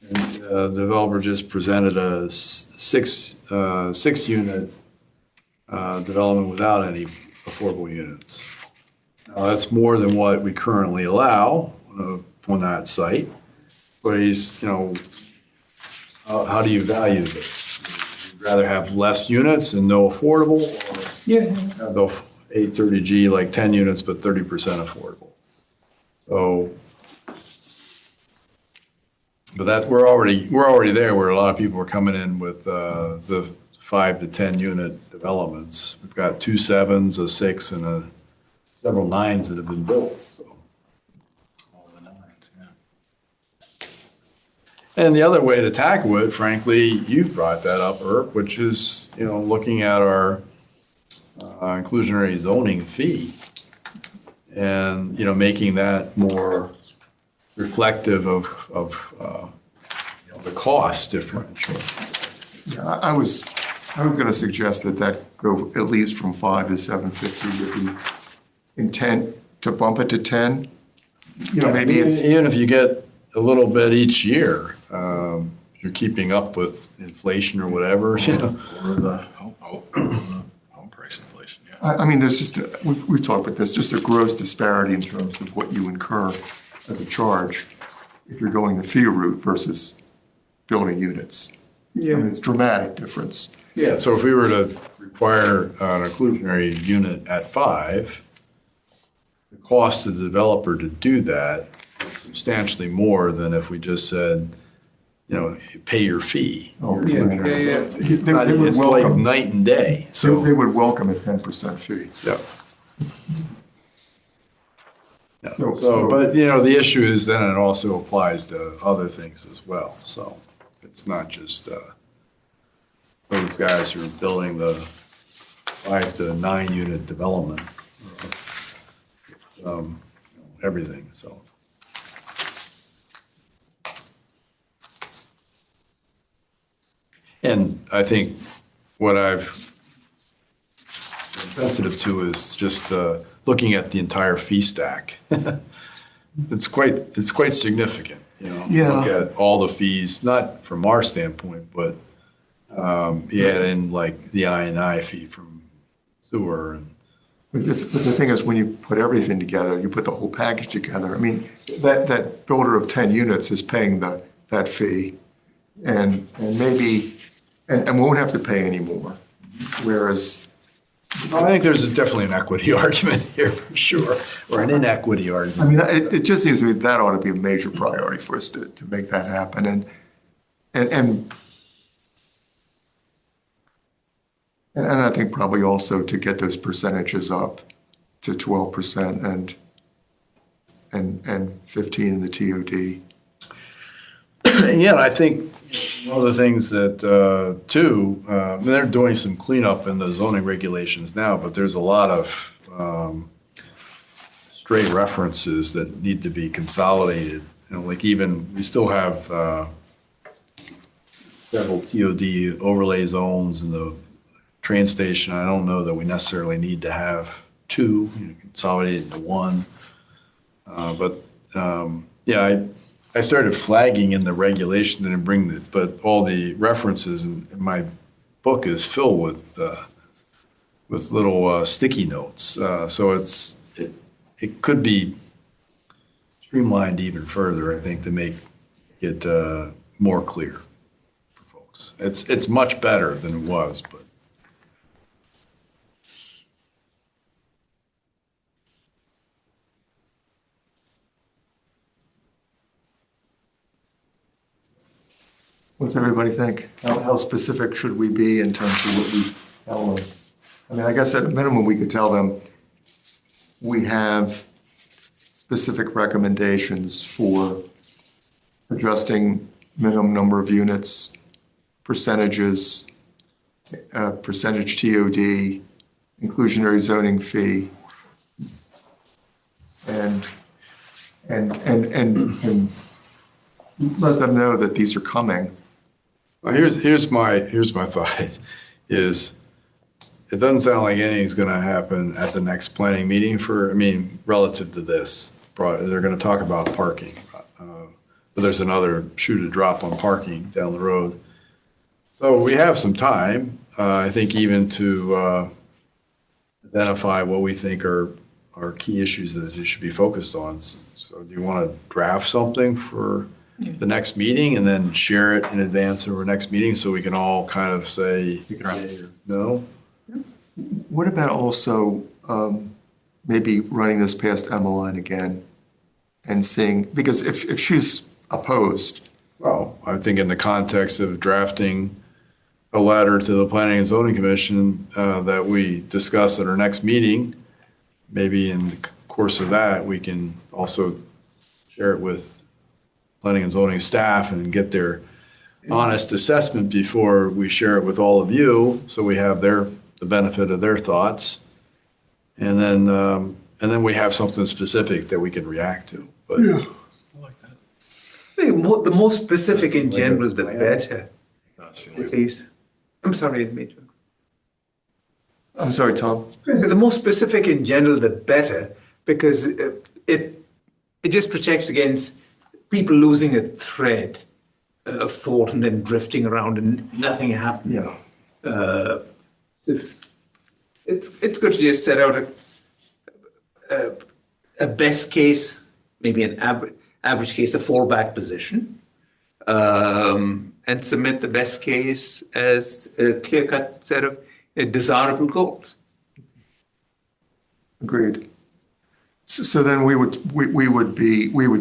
And the developer just presented a six-unit development without any affordable units. Now, that's more than what we currently allow on that site. But he's, how do you value this? Would you rather have less units and no affordable, or Yeah. have the 830G like 10 units but 30% affordable? So, but that we're already there where a lot of people are coming in with the 5 to 10 unit developments. We've got 2 7s, a 6, and several 9s that have been built. So. All the nines, yeah. And the other way to tackle it, frankly, you brought that up, Irk, which is, looking at our inclusionary zoning fee and, making that more reflective of the cost differential. Yeah, I was going to suggest that go at least from 5 to 750 with the intent to bump it to 10. Maybe it's, Even if you get a little bit each year, you're keeping up with inflation or whatever, Or the home price inflation, yeah. I mean, there's just, we've talked about this, just a gross disparity in terms of what you incur as a charge if you're going the fee route versus building units. I mean, it's a dramatic difference. Yeah, so if we were to require an inclusionary unit at 5, the cost to the developer to do that is substantially more than if we just said, pay your fee. Oh, Yeah. It's They would it's like welcome- night and day, They so. would welcome a 10% fee. Yeah. Yeah, So- but, the issue is then it also applies to other things as well. So it's not just those guys who are building the 5 to 9 unit developments. It's everything, so. And I think what I've been sensitive to is just looking at the entire fee stack. It's quite significant, Yeah. Look at all the fees, not from our standpoint, but you add in like the I&I fee from sewer and. But the thing is, when you put everything together, you put the whole package together. I mean, that builder of 10 units is paying that fee and maybe, and won't have to pay anymore. Whereas, I think there's definitely an equity argument here for sure, or an inequity I argument. mean, it just seems to me that ought to be a major priority for us to make that happen. And I think probably also to get those percentages up to 12% and 15 in the TOD. Yeah, I think one of the things that, too, they're doing some cleanup in the zoning regulations now, but there's a lot of stray references that need to be consolidated. Like even, we still have several TOD overlay zones in the train station. I don't know that we necessarily need to have 2, consolidate into 1. Yeah, I started flagging in the regulation and bring but all the references in my book is filled with little sticky notes. So it could be streamlined even further, I think, to make it more clear for folks. It's much better than it was, but. What's everybody think? How specific should we be in terms of what we tell them? I mean, I guess at a minimum, we could tell them we have specific recommendations for adjusting minimum number of units, percentages, percentage TOD, inclusionary zoning fee, and let them know that these are coming. Well, here's my thought is, it doesn't sound like anything's gonna happen at the next planning meeting relative to this. They're gonna talk about parking. But there's another shoe to drop on parking down the road. So we have some time, I think, even to identify what we think are key issues that it should be focused on. So do you want to draft something for the next meeting and then share it in advance of our next meeting so we can all kind of say yay or no? What about also maybe running this past Emmeline again and seeing, because if she's opposed, Well, I think in the context of drafting a letter to the Planning and Zoning Commission that we discuss at our next meeting, maybe in the course of that, we can also share it with Planning and Zoning staff and get their honest assessment before we share it with all of you, so we have the benefit of their thoughts. And then we have something specific that we can react to. But The more specific in general, the better, at least. I'm sorry, Admito. I'm sorry, Tom. The more specific in general, the better, because it just protects against people losing a thread of thought and then drifting around and nothing happening. Yeah. So it's good to just set out a best case, maybe an average case, a fallback position, and submit the best case as a clear-cut set of desirable goals. Agreed. So then we would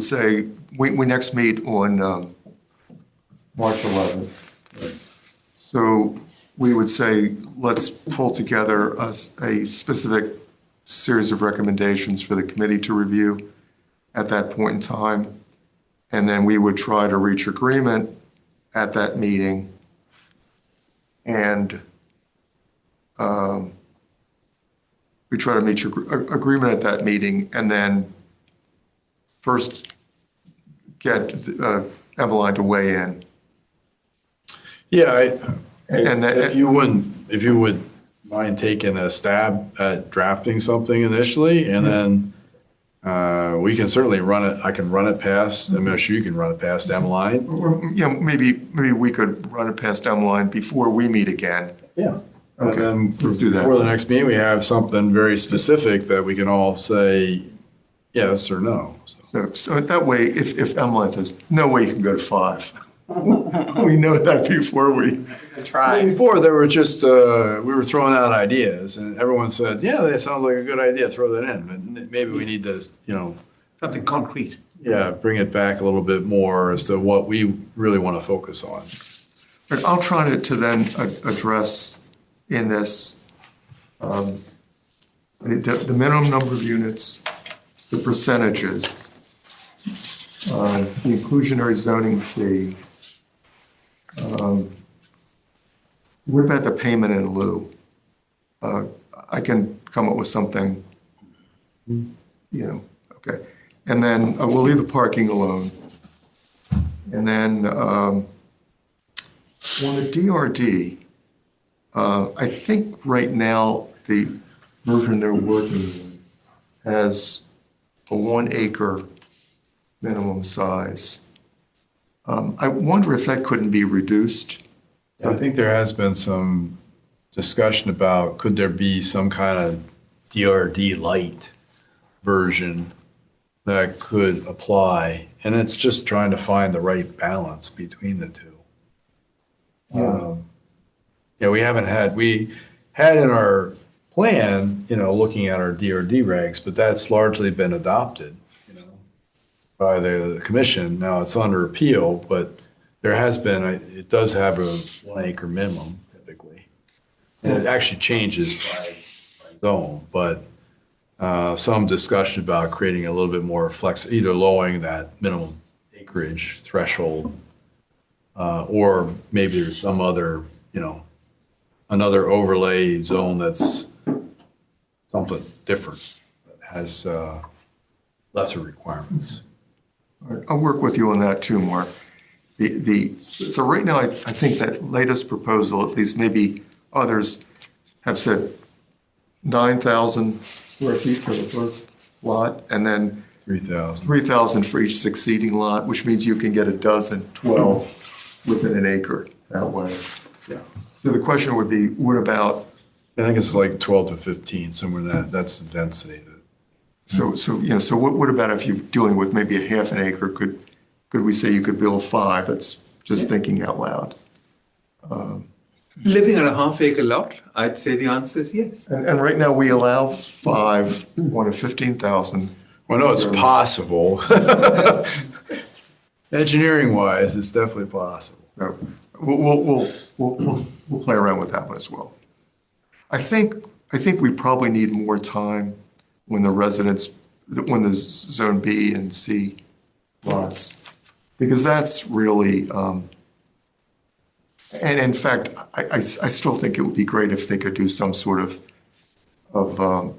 say, we next meet on March 11th. So we would say, let's pull together a specific series of recommendations for the committee to review at that point in time. And then we would try to reach agreement at that meeting. And we try to reach agreement at that meeting, and then first get Emmeline to weigh in. yeah, And that- if you would mind taking a stab at drafting something initially, and then we can certainly run it. I can run it past. I'm sure you can run it past Emmeline. Or, maybe we could run it past Emmeline before we meet again. Yeah. Okay, And then let's do that. before the next meeting, we have something very specific that we can all say yes or no. So, So that way, if Emmeline says, no way you can go to 5, we know that before we. Try. before there were just we were throwing out ideas, and everyone said, "Yeah, that sounds like a good idea. Throw that in." But maybe we need to, Something concrete. bring it back a little bit more as to what we really want to focus on. But I'll try to then address in this the minimum number of units, the percentages, the inclusionary zoning fee. What about the payment in lieu? I can come up with something, okay. And then we'll leave the parking alone. And then on the DRD, I think right now the version they're working with has a 1 acre minimum size. I wonder if that couldn't be reduced. I think there has been some discussion about could there be some kind of DRD light version that could apply, and it's just trying to find the right balance between the two. We had in our plan, looking at our DRD regs, but that's largely been adopted, by the commission. Now it's under appeal, but there has been, it does have a 1 acre minimum typically. And it actually changes by zone, but some discussion about creating a little bit more either lowering that minimum acreage threshold, or maybe there's some other, another overlay zone that's something different, that has lesser requirements. All right, I'll work with you on that too, Mark. So right now, I think that latest proposal, at least maybe others, have said 9,000 square feet for the first lot, and then 3,000. 3,000 for each succeeding lot, which means you can get 12 within an acre that way. Yeah. So the question would be, what about, I think it's like 12 to 15, somewhere in that, that's the density. so what about if you're dealing with maybe a half an acre? Could we say you could build 5? That's just thinking out loud. Living on a half-acre lot, I'd say the answer is yes. And right now, we allow 5 on a 15,000. Well, no, it's possible. Engineering wise, it's definitely possible. So we'll play around with that one as well. I think we probably need more time when the zone B and C lots, because that's really, and in fact, I still think it would be great if they could do some sort of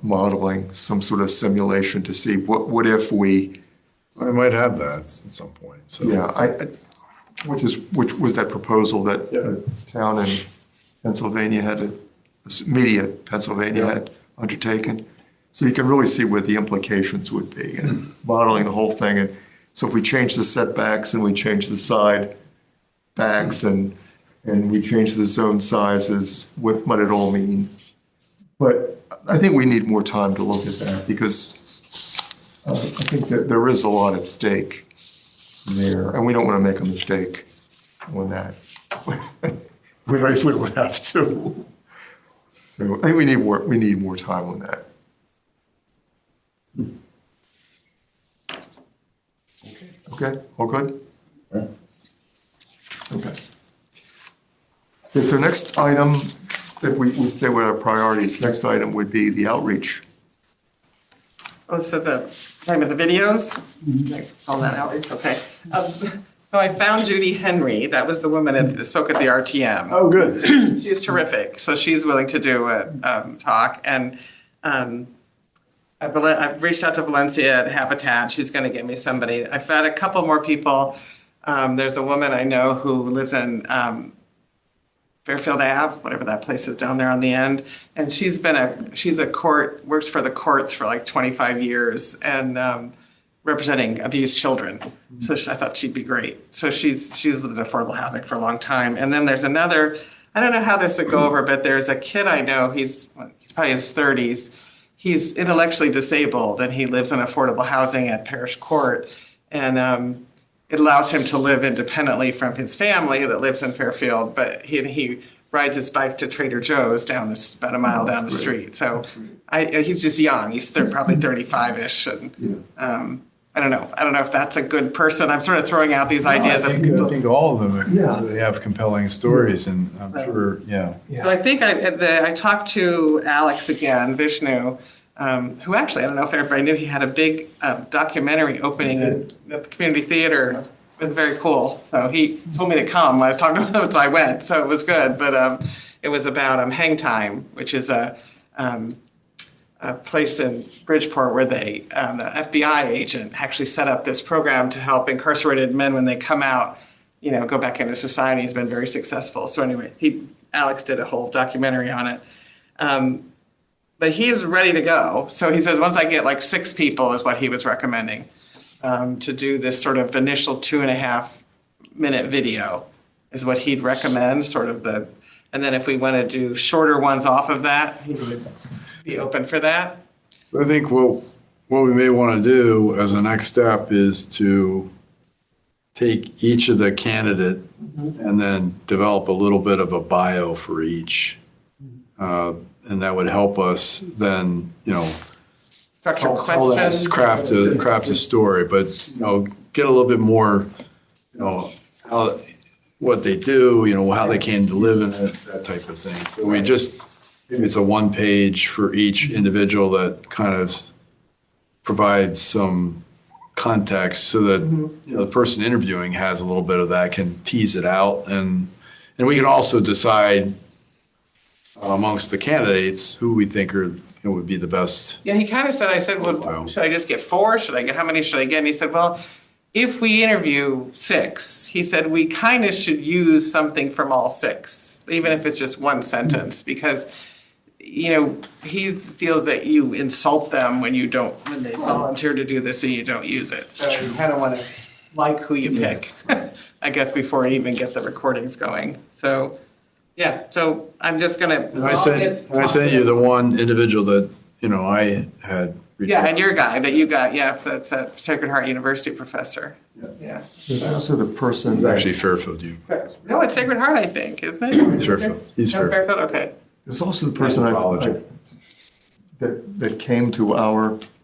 modeling, some sort of simulation to see what if we, I might have that at some point, so. yeah, which was that proposal that a town in Pennsylvania media Pennsylvania had undertaken. So you can really see what the implications would be and modeling the whole thing. And so if we change the setbacks and we change the side backs and we change the zone sizes, what might it all mean? But I think we need more time to look at that because I think that there is a lot at stake there, and we don't want to make a mistake on that. We would have to. So I think we need more time on that. Okay, all good? Okay. Okay, so next item, if we stay with our priorities, next item would be the outreach. Oh, so the time of the videos? Call that outreach, okay. So I found Judy Henry, that was the woman that spoke at the RTM. Oh, good. She's terrific, so she's willing to do a talk. And I've reached out to Valencia at Habitat. She's going to get me somebody. I've had a couple more people. There's a woman I know who lives in Fairfield Ave, whatever that place is down there on the end. And she's a court, works for the courts for like 25 years and representing abused children. So I thought she'd be great. So she's lived in affordable housing for a long time. And then there's another, I don't know how this would go over, but there's a kid I know, he's probably in his 30s. He's intellectually disabled and he lives in affordable housing at Parish Court. And it allows him to live independently from his family that lives in Fairfield, but he rides his bike to Trader Joe's about a mile down the street. So he's just young. He's probably 35-ish. And I don't know if that's a good person. I'm sort of throwing out these ideas. I think all of them, they have compelling stories, and I'm sure, yeah. So I think I talked to Alex again, Vishnu, who actually, I don't know if everybody knew, he had a big documentary opening at the community theater. It was very cool. So he told me to come. I was talking to him, so I went. So it was good. But it was about Hang Time, which is a place in Bridgeport where the FBI agent actually set up this program to help incarcerated men when they come out, go back into society. He's been very successful. So anyway, Alex did a whole documentary on it. But he's ready to go. So he says once I get like 6 people is what he was recommending to do this sort of initial 2.5-minute video is what he'd recommend, and then if we want to do shorter ones off of that, he would be open for that. So I think what we may want to do as a next step is to take each of the candidate and then develop a little bit of a bio for each. And that would help us then, Structure questions. craft a story, but, get a little bit more, what they do, how they came to live in it, that type of thing. So maybe it's a 1-page for each individual that kind of provides some context so that, the person interviewing has a little bit of that, can tease it out. And we can also decide amongst the candidates who we think would be the best. Yeah, he kind of said, I said, well, should I just get 4? How many should I get? And he said, well, if we interview 6, he said, we kind of should use something from all 6, even if it's just one sentence, because he feels that you insult them when they volunteer to do this and you don't use it. So you kind of want to like who you pick, I guess, before you even get the recordings going. So, yeah, so I'm just going to. And I sent you the one individual that, I had. Yeah, and your guy that you got, that's a Sacred Heart University professor. Yeah. There's also the person It's that, actually Fairfield U. No, it's Sacred Heart, I think, isn't it? He's Fairfield. He's No, Fairfield. Okay. there's also the person Anthropology. that came to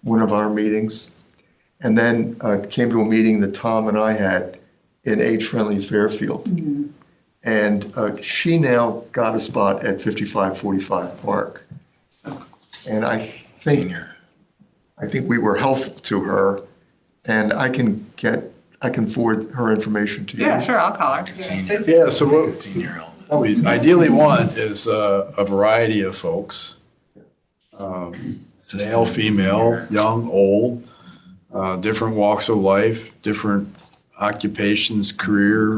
one of our meetings, and then came to a meeting that Tom and I had in age-friendly Fairfield. And she now got a spot at 5545 Park. And I think we were helpful to her, and I can forward her information to you. Yeah, sure, I'll call her. Yeah, so what Senior element. we ideally want is a variety of folks. Male, female, young, old, different walks of life, different occupations, career,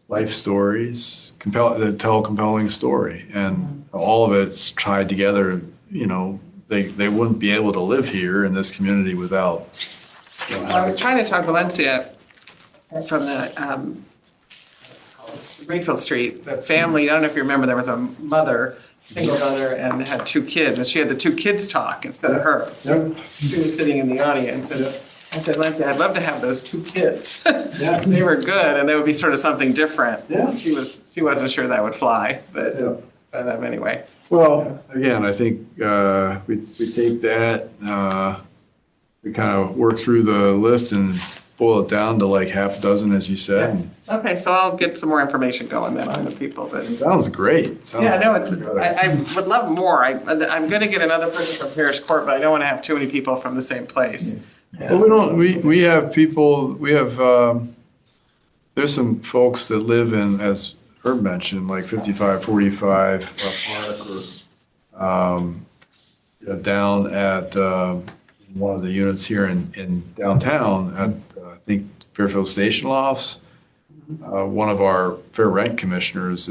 life stories, that tell a compelling story. And all of it's tied together, they wouldn't be able to live here in this community without. I was trying to talk to Valencia from the Greenfield Street, the family, I don't know if you remember, there was a mother, single mother, and had 2 kids, and she had the 2 kids talk instead of her. She was sitting in the audience, and I said, Valencia, I'd love to have those 2 kids. Yeah. They were good, and they would be sort of something different. Yeah. She wasn't sure that would fly, but anyway. Well, again, I think we take that, we kind of work through the list and boil it down to like half a dozen, as you said. Okay, so I'll get some more information going then on the people, but. Sounds great. Yeah, no, I would love more. I'm going to get another person from Parish Court, but I don't want to have too many people from the same place. Well, we have people, there's some folks that live in, as Herb mentioned, like 5545 Park, or down at one of the units here in downtown at, I think, Fairfield Station Lofts. One of our fair rent commissioners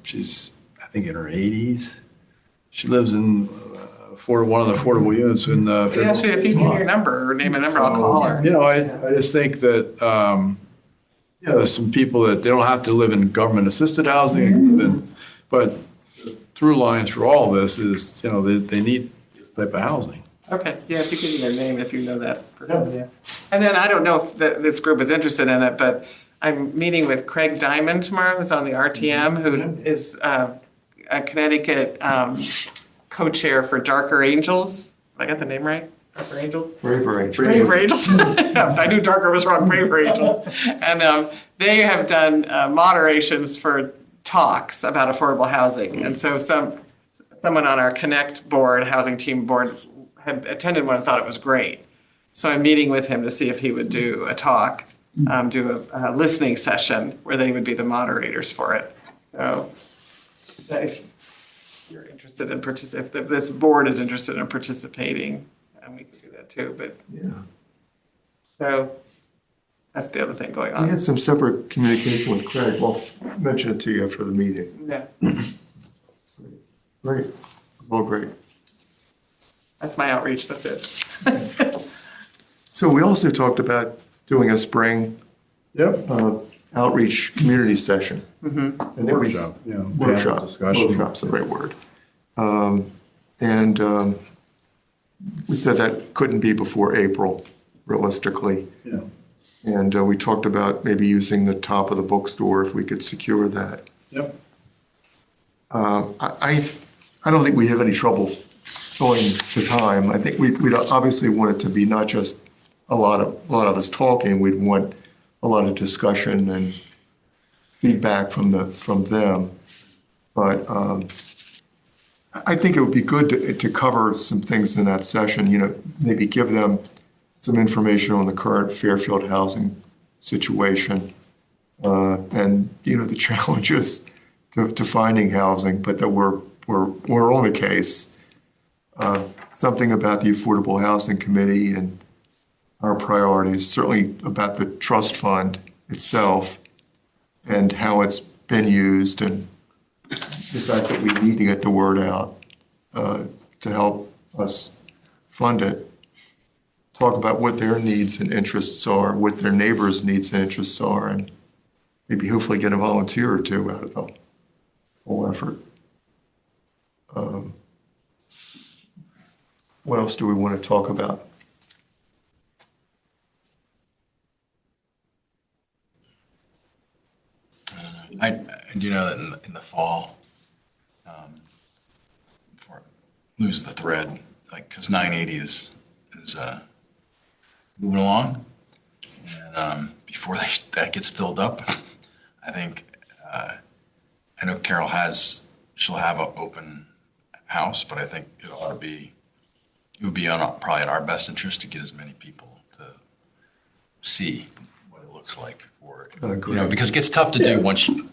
she's, I think, in her 80s. She lives in one of the affordable units in Fairfield. Yeah, actually, if you give me your number or name a number, I'll call her. I just think that, there's some people that they don't have to live in government-assisted housing, but through line through all this is, they need this type of housing. Okay, yeah, if you give me their name, if you know that person, yeah. And then I don't know if this group is interested in it, but I'm meeting with Craig Diamond tomorrow, who's on the RTM, who is a Connecticut co-chair for Darker Angels. I got the name right? Darker Angels? Braver Angel. Braver Angels. I knew Darker was wrong, Braver Angels. And they have done moderations for talks about affordable housing. And so someone on our Connect board, housing team board, had attended one and thought it was great. So I'm meeting with him to see if he would do a talk, do a listening session where they would be the moderators for it. So if you're interested in if this board is interested in participating, we could do that too. But Yeah. so that's the other thing going We on. had some separate communication with Craig. I'll mention it to you after the meeting. Yeah, Great. Well, great. that's my outreach. That's it. So we also talked about doing a spring Yep. outreach community session. And it was- Workshop, yeah. Workshop. Panel discussion. Workshop's the right word. We said that couldn't be before April, realistically. Yeah. And we talked about maybe using the top of the bookstore if we could secure that. Yep. I don't think we have any trouble going to time. I think we'd obviously want it to be not just a lot of us talking. We'd want a lot of discussion and feedback from them. But I think it would be good to cover some things in that session. Maybe give them some information on the current Fairfield housing situation and the challenges to finding housing, but that we're on the case. Something about the Affordable Housing Committee and our priorities, certainly about the trust fund itself and how it's been used and the fact that we need to get the word out to help us fund it. Talk about what their needs and interests are, what their neighbors' needs and interests are, and maybe hopefully get a volunteer or two out of the whole effort. What else do we want to talk about? I do know that in the fall, before I lose the thread, like, because 980 is moving along. And before that gets filled up, I think, I know Carol she'll have an open house, but I think it ought to be, it would be probably in our best interest to get as many people to see what it looks like before, because it gets tough to do once you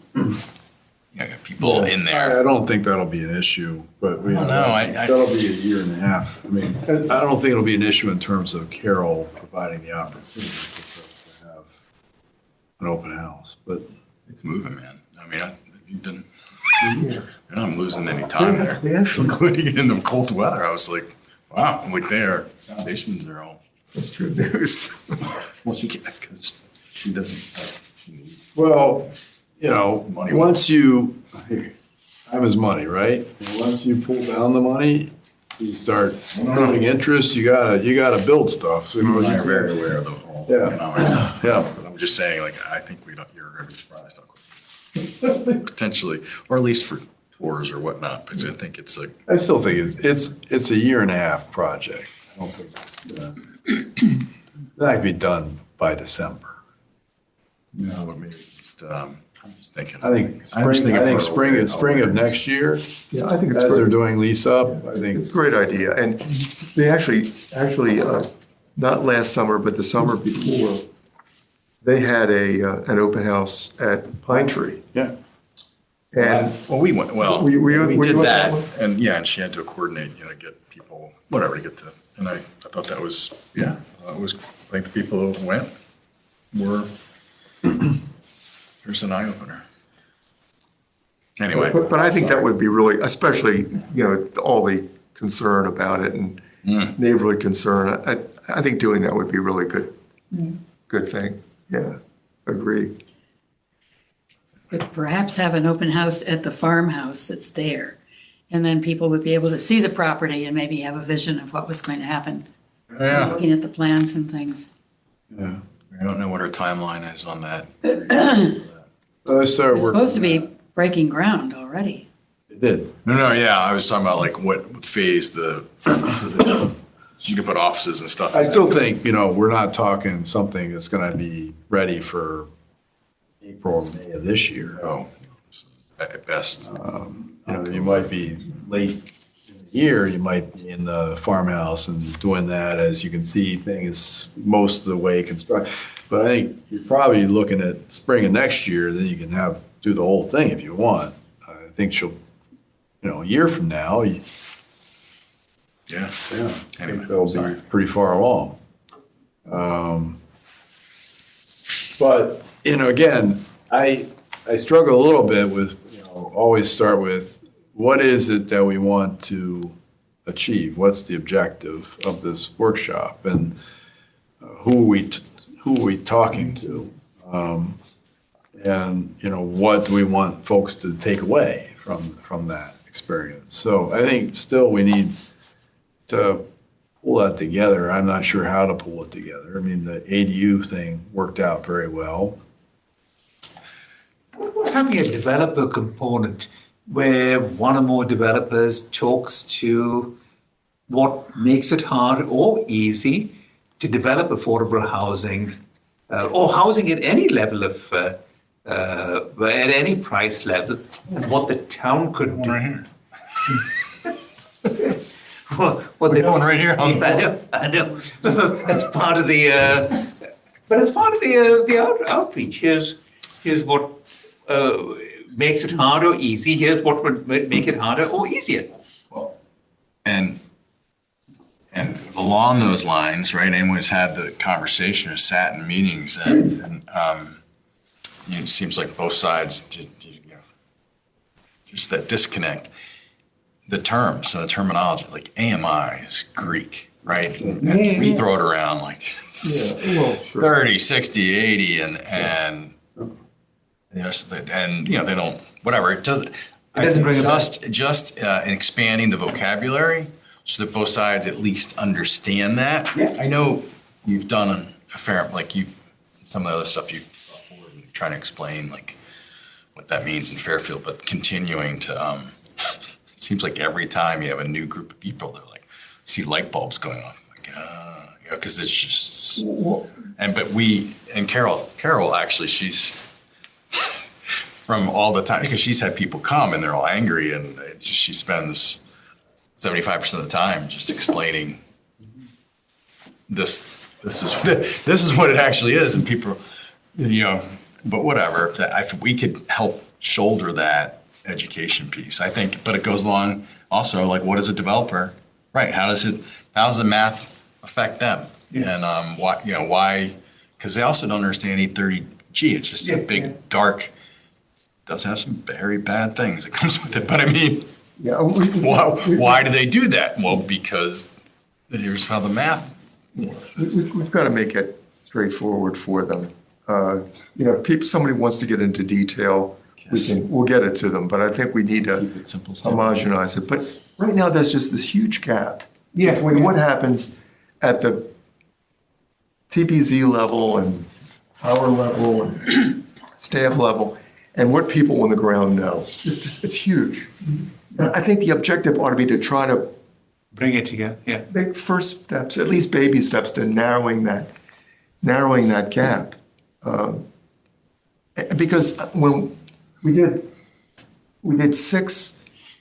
get people in there. I don't think that'll be an issue, but that'll be a year and a half. I mean, I don't think it'll be an issue in terms of Carol providing the opportunity to have an open house, but It's moving, man. I mean, you've been, you're not losing any time there, They actually, including in the cold weather. I was like, wow, I'm like their foundations are all. that's true news. Well, she can't, because she doesn't, she needs. well, Money. once you, time is money, right? And once you pull down the money, you start putting interest, you gotta build stuff. So, I'm very aware of the whole Yeah. economics. Yeah. But I'm just saying, like, I think you're going to be surprised how quick. Potentially, or at least for tours or whatnot, because I think it's like, I still think it's a year and a half project. I don't think that could be done by December. but maybe, I'm just thinking. I think spring of next year, Yeah, I think it's as they're great. doing lease up, I think. It's a great idea. And they actually, not last summer, but the summer before, they had an open house at Pine Tree. Yeah. And Well, we went, Were you- we were you did at that, that and and she had to coordinate, get people, whatever, to get to, and I thought that was, I think the people who went were, there's an eye opener. Anyway. But I think that would be really, especially, all the concern about it and neighborhood concern. I think doing that would be really good thing. Yeah, agree. Could perhaps have an open house at the farmhouse that's there. And then people would be able to see the property and maybe have a vision of what was going to happen, Yeah, looking at the plans and things. Yeah. I don't know what her timeline is on that. I started It's working. supposed to be breaking ground already. It did. No, yeah, I was talking about like what phase you could put offices and stuff. I in still that. think, we're not talking something that's gonna be ready for April or May of this year. Oh, at best. You might be late in the year, you might be in the farmhouse and doing that, as you can see, things most of the way constructed. But I think you're probably looking at spring of next year, then you can do the whole thing if you want. I think she'll, a year from now, Yeah. I think Anyway, they'll sorry. be pretty far along. But, again, I struggle a little bit with, always start with, what is it that we want to achieve? What's the objective of this workshop? And who are we talking to? And, what do we want folks to take away from that experience? So I think still we need to pull that together. I'm not sure how to pull it together. I mean, the ADU thing worked out very well. Having a developer component where one or more developers talks to what makes it hard or easy to develop affordable housing or housing at any level of at any price level, and what the town could do. Right here. What the got one right here. I know. As part of the, but as part of the outreach, here's what makes it hard or easy. Here's what would make it harder or easier. Well, and along those lines, right? Anyone who's had the conversation or sat in meetings, and it seems like both sides. Do just that disconnect. The terms and the terminology, like AMI is Greek, right? And we throw it around like Yeah, well, sure. 30, 60, 80, and you know, they don't, whatever. It doesn't. I doesn't think bring it just expanding the vocabulary so that both sides at least understand that. Yeah. I know you've done a fair, like some of the other stuff you trying to explain like what that means in Fairfield, but continuing to, it seems like every time you have a new group of people, they're like, see light bulbs going off. Like, you know, because it's just, and Carol actually, she's from all the time, because she's had people come and they're all angry, and she spends 75% of the time just explaining this is what it actually is, and people, you know, but whatever. If we could help shoulder that education piece, I think, but it goes along also like, what is a developer, right? How does the math affect them? Yeah. And why? Because they also don't understand 830G. It's just a big dark. Does have some very bad things that comes with it, but I mean, Yeah, why do they do that? Well, because here's how the math. we've got to make it straightforward for them. You know, if somebody wants to get into detail, we'll get it to them, but I think we need to Keep it simple. homogenize it. But right now, there's just this huge gap Yeah. between what happens at the TPZ level and our level and staff level and what people on the ground know. It's huge. And I think the objective ought to be to try to Bring it together, yeah. make first steps, at least baby steps, to narrowing that gap. Because when we did 6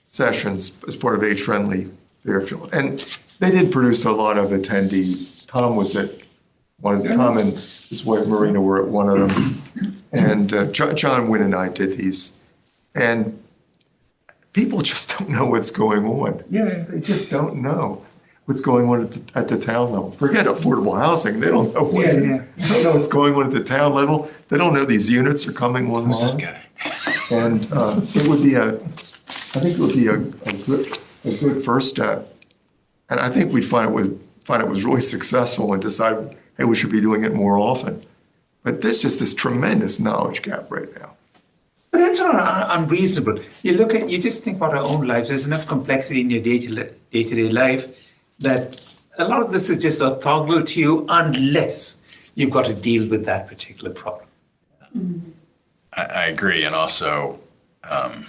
sessions as part of Age Friendly Fairfield, and they did produce a lot of attendees. Tom and his wife Marina were at one of them, and John Wynn and I did these, and people just don't know what's going on. Yeah. They just don't know what's going on at the town level. Forget affordable housing. They don't know Yeah. they don't know what's going on at the town level. They don't know these units are coming online. Who's this guy? And it would be I think it would be a good first step. And I think we'd find it was really successful and decide, hey, we should be doing it more often. But there's just this tremendous knowledge gap right now. But that's not unreasonable. You just think about our own lives. There's enough complexity in your day-to-day life that a lot of this is just orthogonal to you unless you've got to deal with that particular problem. I agree, and also, and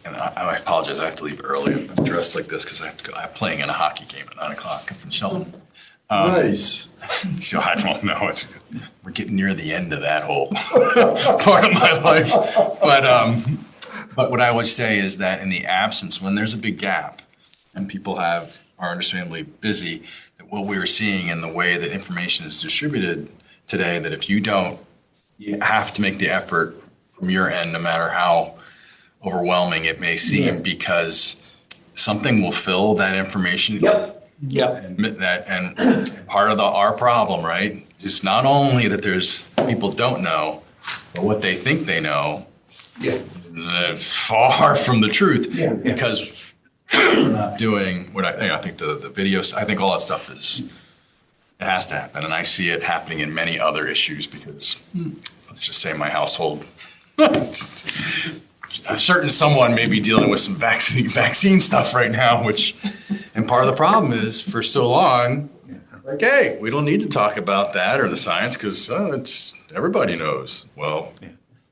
I apologize. I have to leave early. I'm dressed like this because I have to go. I'm playing in a hockey game at 9:00 up in Shelton. Nice. So I don't know. We're getting near the end of that whole part of my life. But what I would say is that in the absence, when there's a big gap and people are understandably busy, that what we were seeing in the way that information is distributed today, that if you don't, you have to make the effort from your end, no matter how overwhelming it may seem, because something will fill that information. Yep. And part of our problem, right, is not only that there's people don't know, but what they think they know, Yeah. far from the truth, Yeah. because we're not doing what I think the videos. I think all that stuff it has to happen, and I see it happening in many other issues because let's just say my household. A certain someone may be dealing with some vaccine stuff right now, and part of the problem is for so long, like, hey, we don't need to talk about that or the science because it's everybody knows. Well,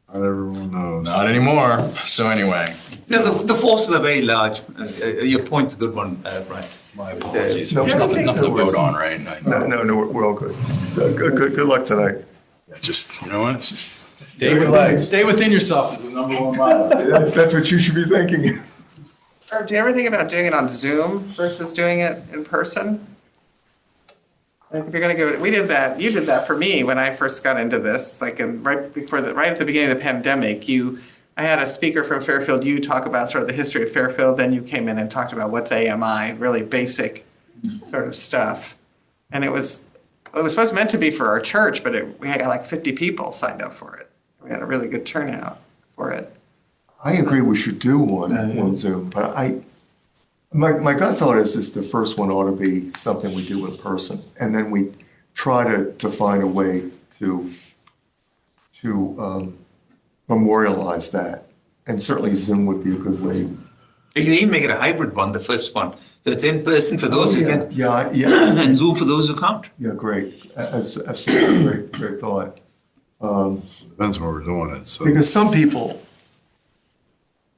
Not everyone knows. not anymore. So anyway, No, the forces are very large. Your point's a good one, Brian. my apologies. No, There's nothing to no worries. vote on, right? No, we're all good. Good luck tonight. Just, you know what? It's just stay within yourself is the #1 motto. That's what you should be thinking. Or do you ever think about doing it on Zoom versus doing it in person? Like if you're gonna go, we did that. You did that for me when I first got into this. Like right at the beginning of the pandemic, I had a speaker from Fairfield. You talk about sort of the history of Fairfield. Then you came in and talked about what's AMI, really basic sort of stuff. And it was meant to be for our church, but we had like 50 people signed up for it. We had a really good turnout for it. I agree we should do one on Zoom, but my gut thought is the first one ought to be something we do in person. And then we try to find a way to memorialize that. And certainly Zoom would be a good way. You can even make it a hybrid one, the first one. So it's in person for those who can, Yeah, and Zoom for those who can't. yeah, great. Absolutely great thought. Depends what we're doing it, so. Because some people,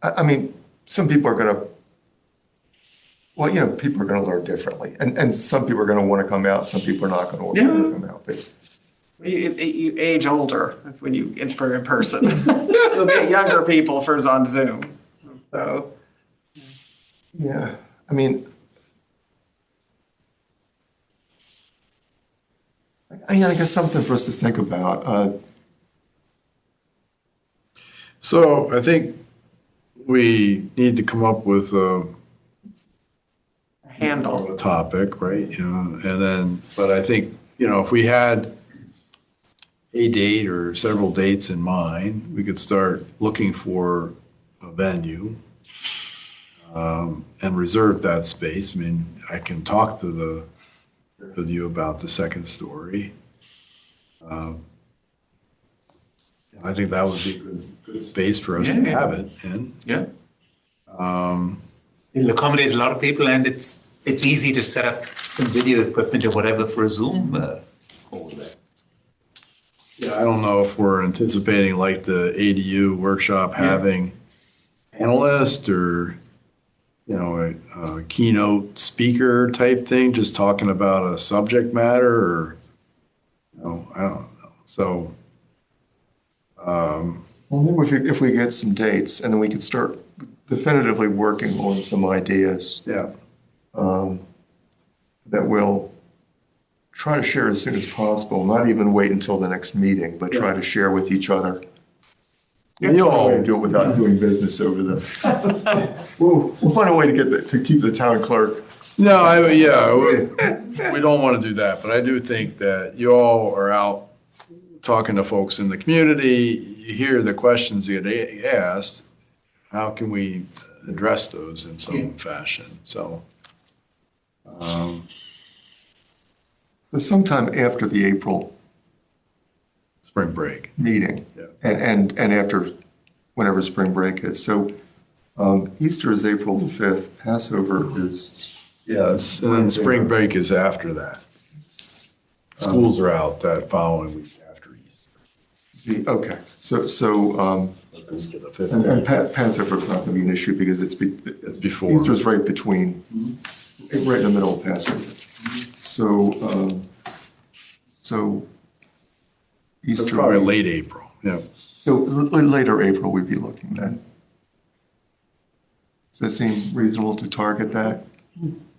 I mean, some people are going to, well, you know, people are going to learn differently. And some people are going to want to come out, some people are not going to want to come out. But You age older when you, for in person. You'll get younger people for on Zoom. So, yeah, I mean, I guess something for us to think about. So I think we need to come up with a handle. topic, right? You know, and then, but I think, you know, if we had a date or several dates in mind, we could start looking for a venue and reserve that space. I mean, I can talk to the you about the second story. I think that would be a good space for us to Yeah. have it in. Yeah. It'll accommodate a lot of people, and it's easy to set up some video equipment or whatever for a Zoom call there. Yeah, I don't know if we're anticipating like the ADU workshop having analyst or, you know, a keynote speaker type thing, just talking about a subject matter or, you know, I don't know. So, Well, maybe if we get some dates and then we could start definitively working on some ideas yeah. that we'll try to share as soon as possible, not even wait until the next meeting, but try to share with each other. You all, Do it without doing business over the. We'll find a way to keep the town clerk. no, we don't want to do that, but I do think that you all are out talking to folks in the community, you hear the questions that get asked, how can we address those in some fashion? So, So sometime after the April spring break. meeting, Yeah. and after whenever spring break is. So Easter is April 5th. Passover is. Yes, and then spring break is after that. Schools are out that following week after Easter. Okay, so The week of the and 15th. Passover is not going to be an issue because it's before. Easter's right between, right in the middle of Passover. So It's Easter. probably late April, yeah. So later April we'd be looking then. Does that seem reasonable to target that?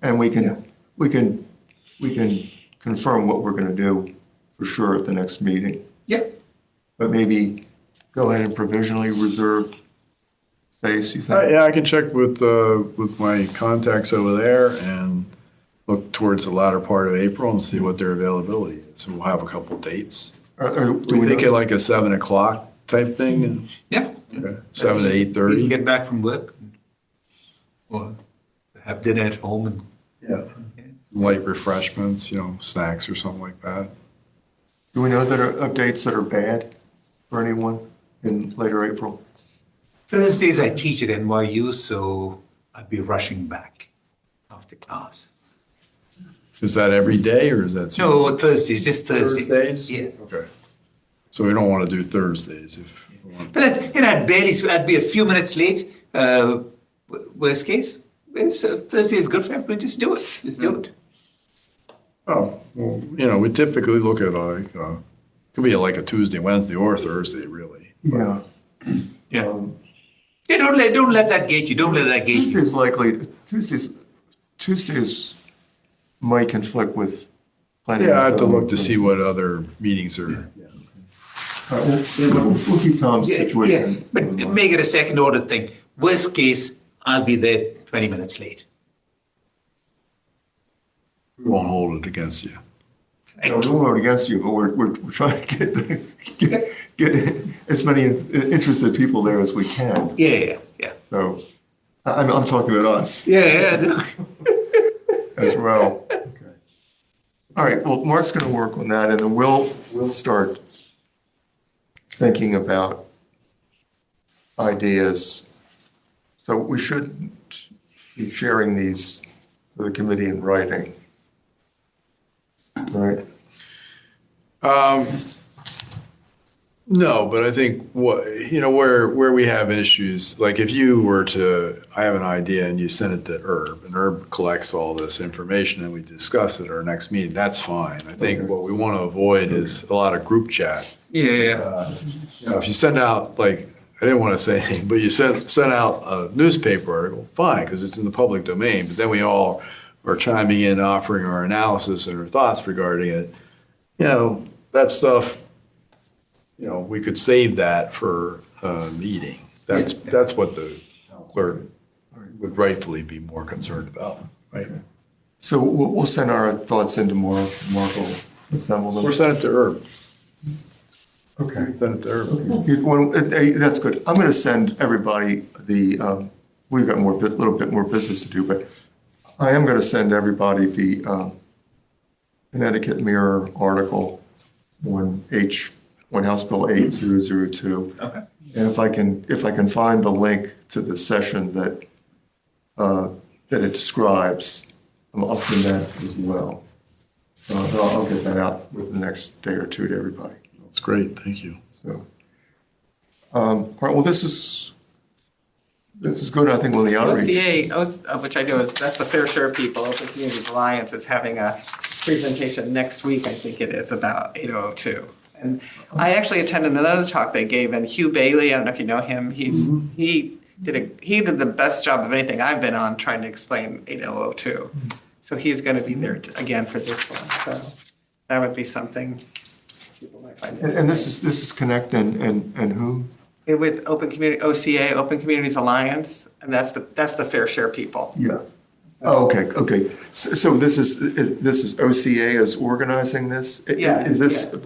And we can confirm what we're going to do for sure at the next meeting. Yeah. But maybe go ahead and provisionally reserve space, you think? Yeah, I can check with my contacts over there and look towards the latter part of April and see what their availability is. So we'll have a couple dates. Do Do we think know? it like a 7 o'clock type thing? Yeah. Okay, 7 to You can 8:30? get back from work or have dinner at home and Yeah. Some light refreshments, you know, snacks or something like that. Do we know that of dates that are bad for anyone in later April? Thursdays I teach at NYU, so I'd be rushing back after class. Is that every day or is that? No, Thursdays, just Thursdays. Thursdays? Yeah. Okay. So we don't want to do Thursdays if. we want- But I'd be a few minutes late, worst case. If Thursday is good for everyone, just do it. Just do it. Oh, well, you know, we typically look at like, could be like a Tuesday, Wednesday, or Thursday, really. Yeah. Yeah. Yeah, don't let that gate you. Don't let that gate you. Tuesdays likely, Tuesdays might conflict with planning. Yeah, I and have to look zoning, to for see what instance. other meetings are. All right, we'll keep Tom's Yeah, situation. but make it a second order thing. Worst case, I'll be there 20 minutes late. We won't hold it against you. No, we won't vote against you, but we're trying to get as many interested people there as we can. Yeah. So I'm talking about us No. as well. Okay. All right, well, Mark's going to work on that, and then we'll start thinking about ideas. So we should be sharing these to the committee in writing. Right? No, but I think where we have issues, like if you were to, I have an idea and you send it to Herb and Herb collects all this information and we discuss it at our next meeting, that's fine. I think what we want to avoid is a lot of group chat. Yeah. If you send out, like, I didn't want to say anything, but you send out a newspaper article, fine, because it's in the public domain, but then we all are chiming in, offering our analysis and our thoughts regarding it. That stuff, we could save that for a meeting. That's what the clerk would rightfully be more concerned about, right? So we'll send our thoughts in tomorrow. Mark will assemble them. Or send it to Herb. Okay. Send it to Herb. That's good. I'm going to send everybody we've got a little bit more business to do, but I am going to send everybody the Connecticut Mirror article on House Bill 8002. Okay. And if I can find the link to the session that it describes, I'll send that as well. I'll get that out within the next day or two to everybody. That's great, thank you. So, all right, well, this is good, I think, on the outreach. OCA, which I know that's the Fair Share People, Open Communities Alliance, is having a presentation next week, I think it is, about 8002. And I actually attended another talk they gave, and Hugh Bailey, I don't know if you know him, he did the best job of anything I've been on trying to explain 8002. So he's going to be there again for this one. So that would be something people might find interesting. And this is Connect and who? With Open Community, OCA, Open Communities Alliance, and that's the Fair Share People. Yeah. Oh, okay. So this is OCA is organizing this? Yeah, Is this in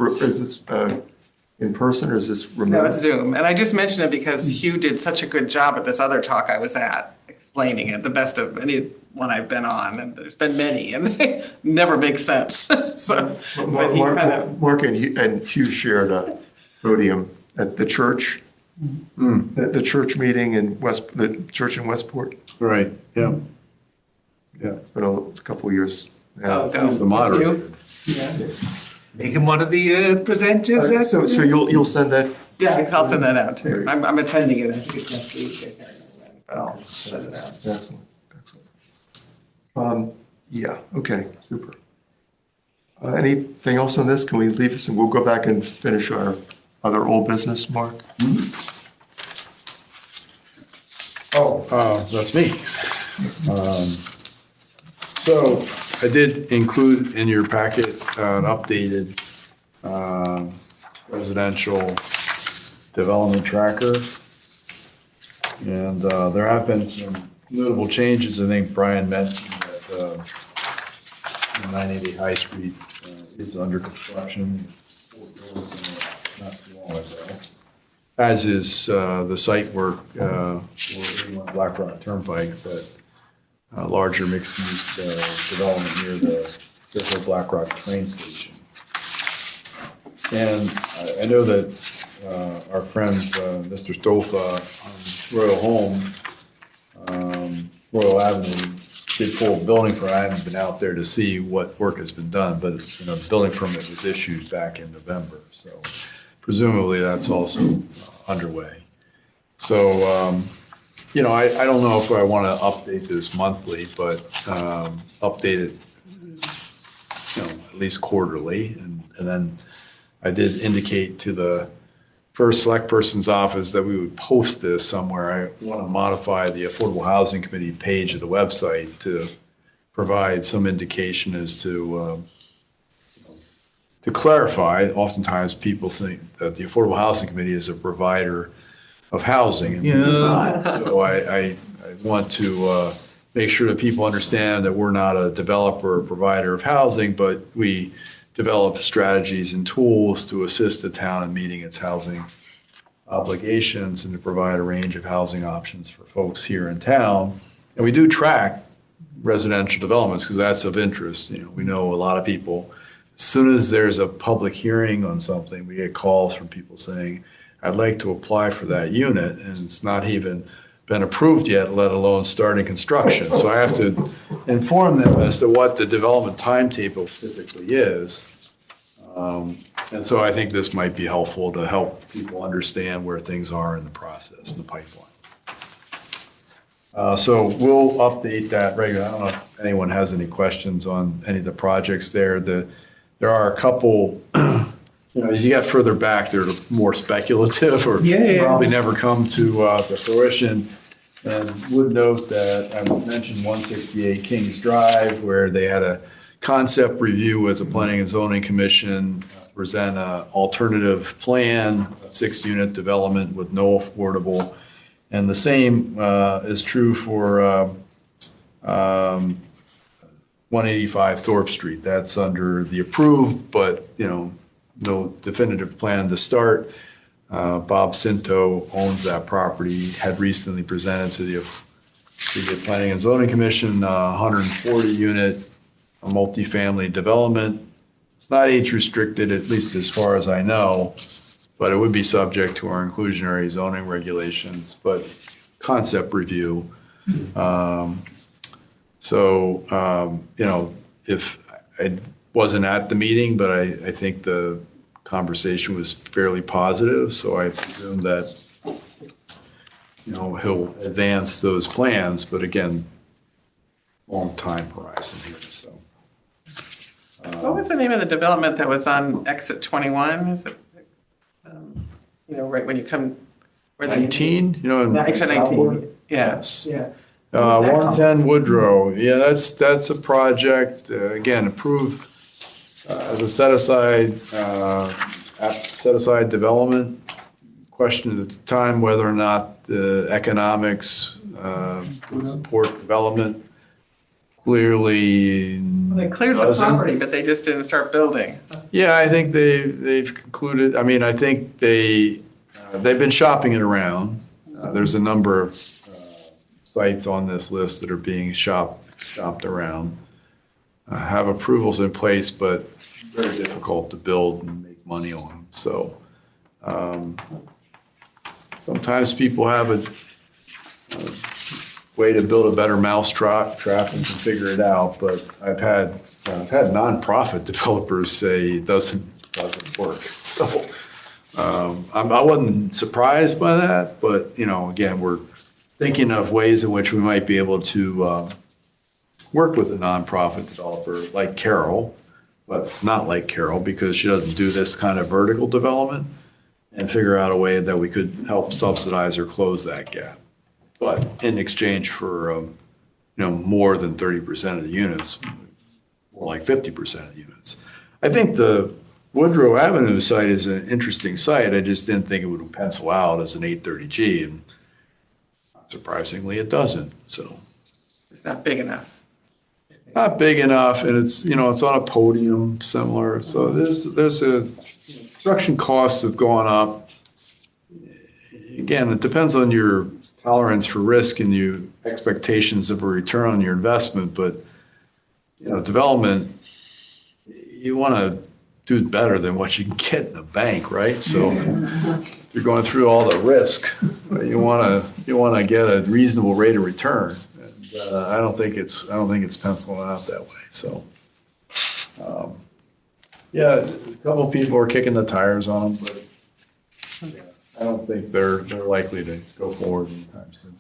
person or is this remote? No, it's Zoom. And I just mentioned it because Hugh did such a good job at this other talk I was at, explaining it, the best of any one I've been on, and there's been many, and they never make sense. So, but he kind of... Mark and Hugh shared a podium at the church, at the church meeting in the church in Westport. Right, yeah. It's been a couple of years now. Who's the moderator? Yeah, Make him one of the presenters. So you'll send that? yeah, because I'll send that out too. I'm attending it. I think it's next week. I can't remember when, but I'll send it out. Excellent. Yeah, okay, super. Anything else on this? Can we leave this and we'll go back and finish our other old business, Mark? That's me. So I did include in your packet an updated residential development tracker. And there have been some notable changes. I think Brian mentioned that 980 High Street is under construction. Not too long ago. As is the site work for Black Rock Turnpike, but larger mixed-use development near the Fairfield Black Rock train station. And I know that our friends, Mr. Stofa on Royal Home, Royal Avenue, did pull a building permit. I haven't been out there to see what work has been done, but the building permit was issued back in November. So presumably that's also underway. So, I don't know if I want to update this monthly, but update it, at least quarterly. And then I did indicate to the first select person's office that we would post this somewhere. I want to modify the Affordable Housing Committee page of the website to provide some indication as to clarify. Oftentimes people think that the Affordable Housing Committee is a provider of housing. And we're not. So I want to make sure that people understand that we're not a developer or provider of housing, but we develop strategies and tools to assist the town in meeting its housing obligations and to provide a range of housing options for folks here in town. And we do track residential developments because that's of interest. You know, we know a lot of people, as soon as there's a public hearing on something, we get calls from people saying, I'd like to apply for that unit, and it's not even been approved yet, let alone starting construction. So I have to inform them as to what the development timetable typically is. And so I think this might be helpful to help people understand where things are in the process, in the pipeline. So we'll update that regularly. I don't know if anyone has any questions on any of the projects there. There are a couple, as you get further back, they're more speculative or probably never come to the fruition. And would note that I mentioned 168 Kings Drive, where they had a concept review with the Planning and Zoning Commission, present an alternative plan, a 6-unit development with no affordable. And the same is true for 185 Thorpe Street. That's under the approved, but, no definitive plan to start. Bob Cinto owns that property, had recently presented to the Planning and Zoning Commission, 140-unit multifamily development. It's not age restricted, at least as far as I know, but it would be subject to our inclusionary zoning regulations, but concept review. If I wasn't at the meeting, but I think the conversation was fairly positive, so I presume that, he'll advance those plans, but again, long time horizon here, so. What was the name of the development that was on exit 21? Is it, right when you come? where the- 19, Exit 19, Yes. yeah. 110 Woodrow, yeah, that's a project, again, approved as a set-aside development. Question at the time whether or not the economics would support development. Clearly They cleared the doesn't. property, but they just didn't start building. Yeah, I think they've concluded, I think they've been shopping it around. There's a number of sites on this list that are being shopped around. Have approvals in place, but very difficult to build and make money on them. So sometimes people have a way to build a better mousetrap and can figure it out. But I've had nonprofit developers say it doesn't work. So I wasn't surprised by that, but again, we're thinking of ways in which we might be able to work with a nonprofit developer like Carol, but not like Carol because she doesn't do this kind of vertical development, and figure out a way that we could help subsidize or close that gap. But in exchange for more than 30% of the units, more like 50% of the units. I think the Woodrow Avenue site is an interesting site. I just didn't think it would pencil out as an 830G, and surprisingly, it doesn't. So It's not big enough. it's not big enough, and it's it's on a podium similar. So there's a construction costs have gone up. Again, it depends on your tolerance for risk and your expectations of a return on your investment. But development, you want to do better than what you can get in a bank, right? So you're going through all the risk. You want to get a reasonable rate of return. And, I don't think it's penciling out that way. So, a couple of people are kicking the tires on them, but I don't think they're likely to go forward anytime soon.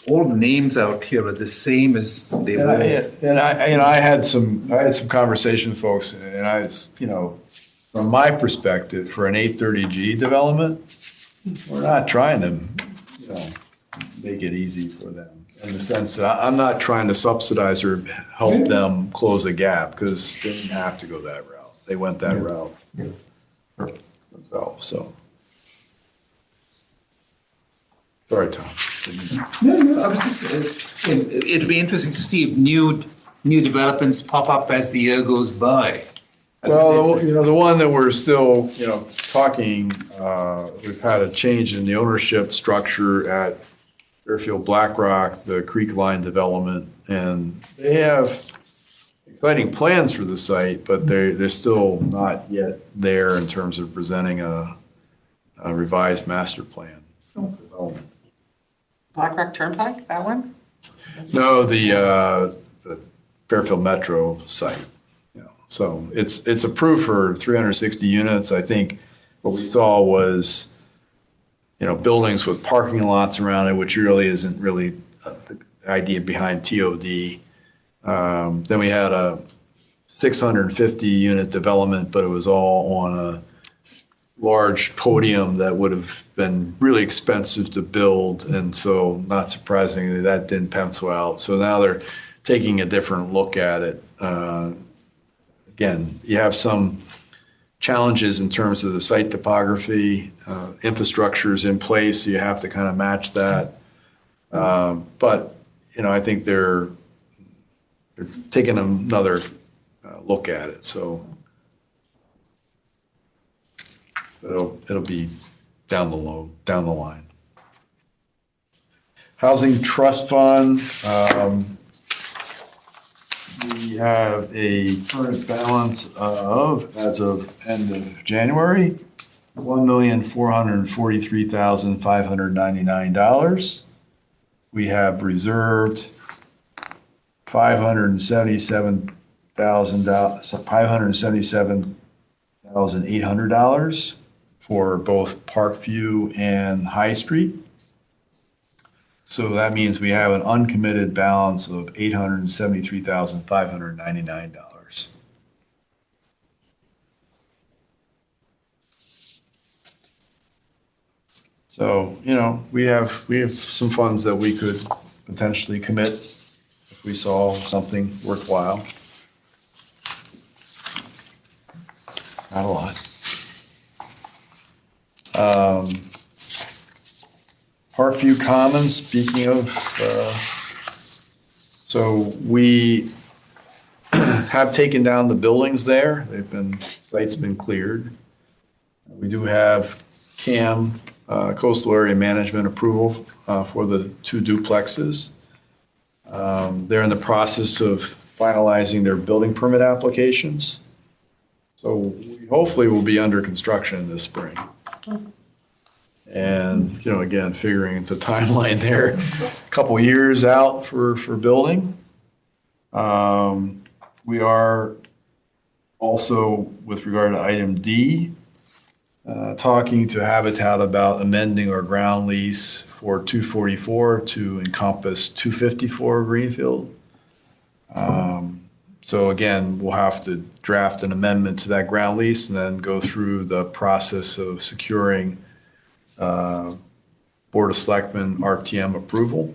All the names out here are the same as they were. I had some conversation, folks, and I was, from my perspective, for an 830G development, we're not trying to, make it easy for them in the sense that I'm not trying to subsidize or help them close a gap because they didn't have to go that route. They went that route themselves. So, sorry, Tom. No, I was just, it'd be interesting to see if new new developments pop up as the year goes by. Well, the one that we're still, talking, we've had a change in the ownership structure at Fairfield BlackRock, the Creek Line development, and they have exciting plans for the site, but they're still not yet there in terms of presenting a revised master plan development. Black Turnpike, that one? No, the Fairfield Metro site. So it's approved for 360 units. I think what we saw was, buildings with parking lots around it, which really isn't really the idea behind TOD. Then we had a 650 unit development, but it was all on a large podium that would have been really expensive to build. And so not surprisingly, that didn't pencil out. So now they're taking a different look at it. Again, you have some challenges in terms of the site topography, infrastructure is in place, so you have to kind of match that. But, I think they're taking another look at it, so it'll be down the line. Housing Trust Fund, we have a current balance of, as of end of January, $1,443,599. We have reserved $577,800 for both Parkview and High Street. So that means we have an uncommitted balance of $873,599. So, we have some funds that we could potentially commit if we saw something worthwhile. Not a lot. Parkview Commons, speaking of, so we have taken down the buildings there. Site's been cleared. We do have CAM, Coastal Area Management approval for the 2 duplexes. They're in the process of finalizing their building permit applications. So we hopefully will be under construction this spring. And, again, figuring it's a timeline there, a couple years out for building. We are also, with regard to item D, talking to Habitat about amending our ground lease for 244 to encompass 254 Greenfield. So again, we'll have to draft an amendment to that ground lease and then go through the process of securing Board of Selectmen RTM approval.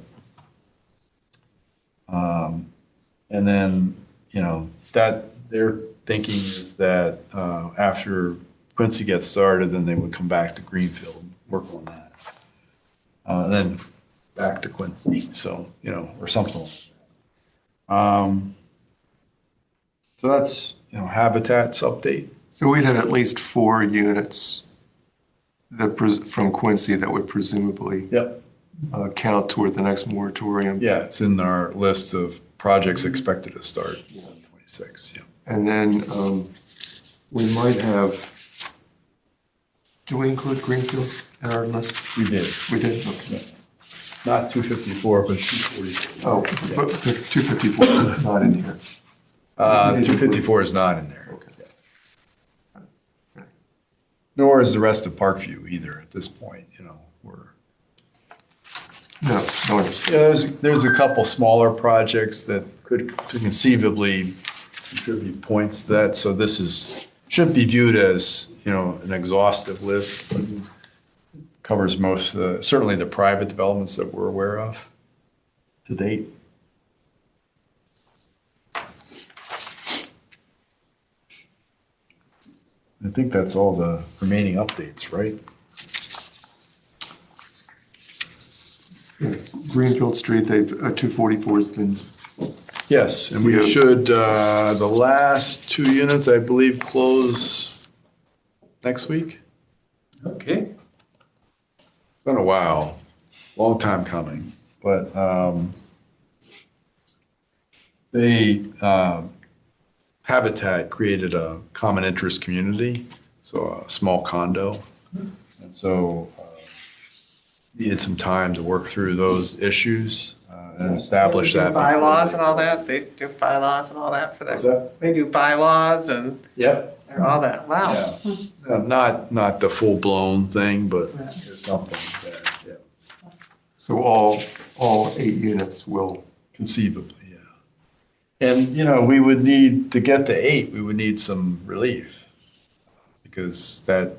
And then, that their thinking is that after Quincy gets started, then they would come back to Greenfield and work on that. And then back to Quincy, so, or something like that. So that's, Habitat's update. So we'd have at least 4 units from Quincy that would presumably Yep. count toward the next moratorium. Yeah, it's in our list of projects expected to start in 26, yeah. And then we might have, do we include Greenfield in our list? We did. We did, okay. Not 254, but 244. Oh, but 254 is not in here. 254 is not in there. Nor is the rest of Parkview either at this point, we're. No, it's, There's a couple smaller projects that could conceivably contribute points to that, so this shouldn't be viewed as, an exhaustive list. Covers most, certainly the private developments that we're aware of to date. I think that's all the remaining updates, right? Greenfield Street, 244 has been Yes, and we CO. should, the last 2 units, I believe, close next week. Okay. Been a while, long time coming, but they, Habitat created a common interest community, so a small condo. And so needed some time to work through those issues and establish They do that. bylaws and all that, they do bylaws and all that for What's them. that? They do bylaws and Yep. all that, wow. Yeah. Not the full-blown thing, but there's something there, yeah. So all 8 units will, Conceivably, yeah. And, we would need, to get to 8, we would need some relief. Because that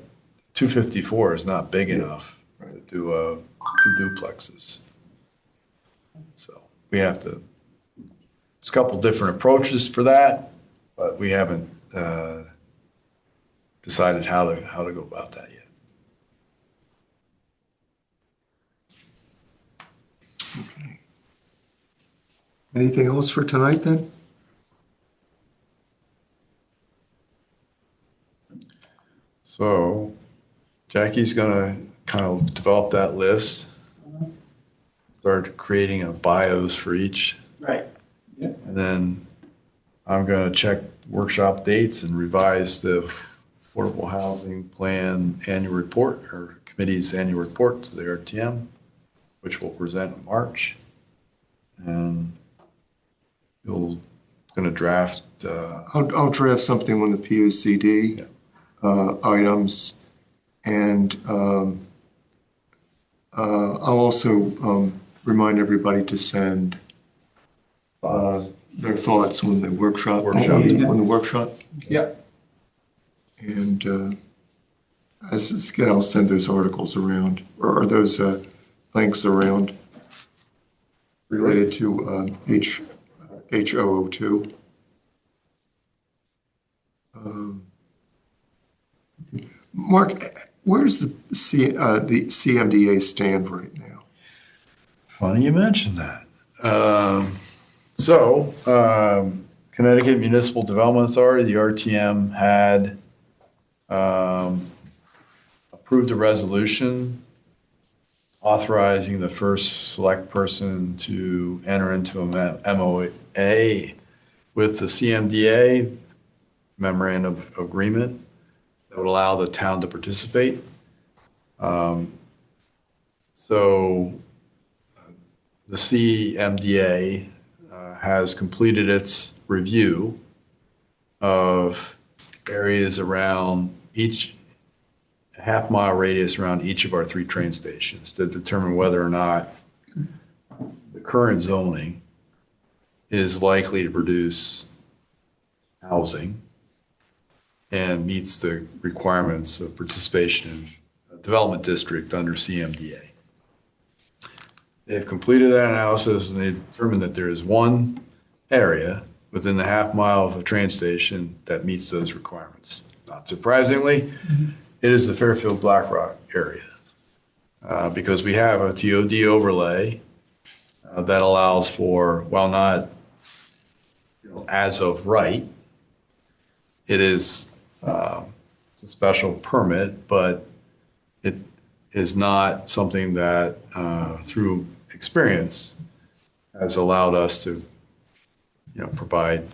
254 is not big enough to do 2 duplexes. So we have to, there's a couple different approaches for that, but we haven't decided how to go about that yet. anything else for tonight then? So Jackie's gonna kind of develop that list, start creating a bios for each, Right. and then I'm gonna check workshop dates and revise the Affordable Housing Plan annual report, or committee's annual report to the RTM, which we'll present in March. And gonna draft, I'll draft something on the POCD items, and I'll also remind everybody to send thoughts. their thoughts on the workshop. Workshop. On the workshop. Yeah. And again, I'll send those articles around, or those links around related to H002. Mark, where's the CMDA stand right now? Funny you mentioned that. Connecticut Municipal Development Authority, the RTM, had approved a resolution authorizing the first select person to enter into a MOA with the CMDA, memorandum of agreement, that would allow the town to participate. So the CMDA has completed its review of areas around each half-mile radius around each of our 3 train stations to determine whether or not the current zoning is likely to produce housing and meets the requirements of participation in a development district under CMDA. They've completed that analysis and they determined that there is one area within the half-mile of a train station that meets those requirements. Not surprisingly, it is the Fairfield Black Rock area, because we have a TOD overlay that allows for, while not as of right, it is it's a special permit, but it is not something that through experience has allowed us to provide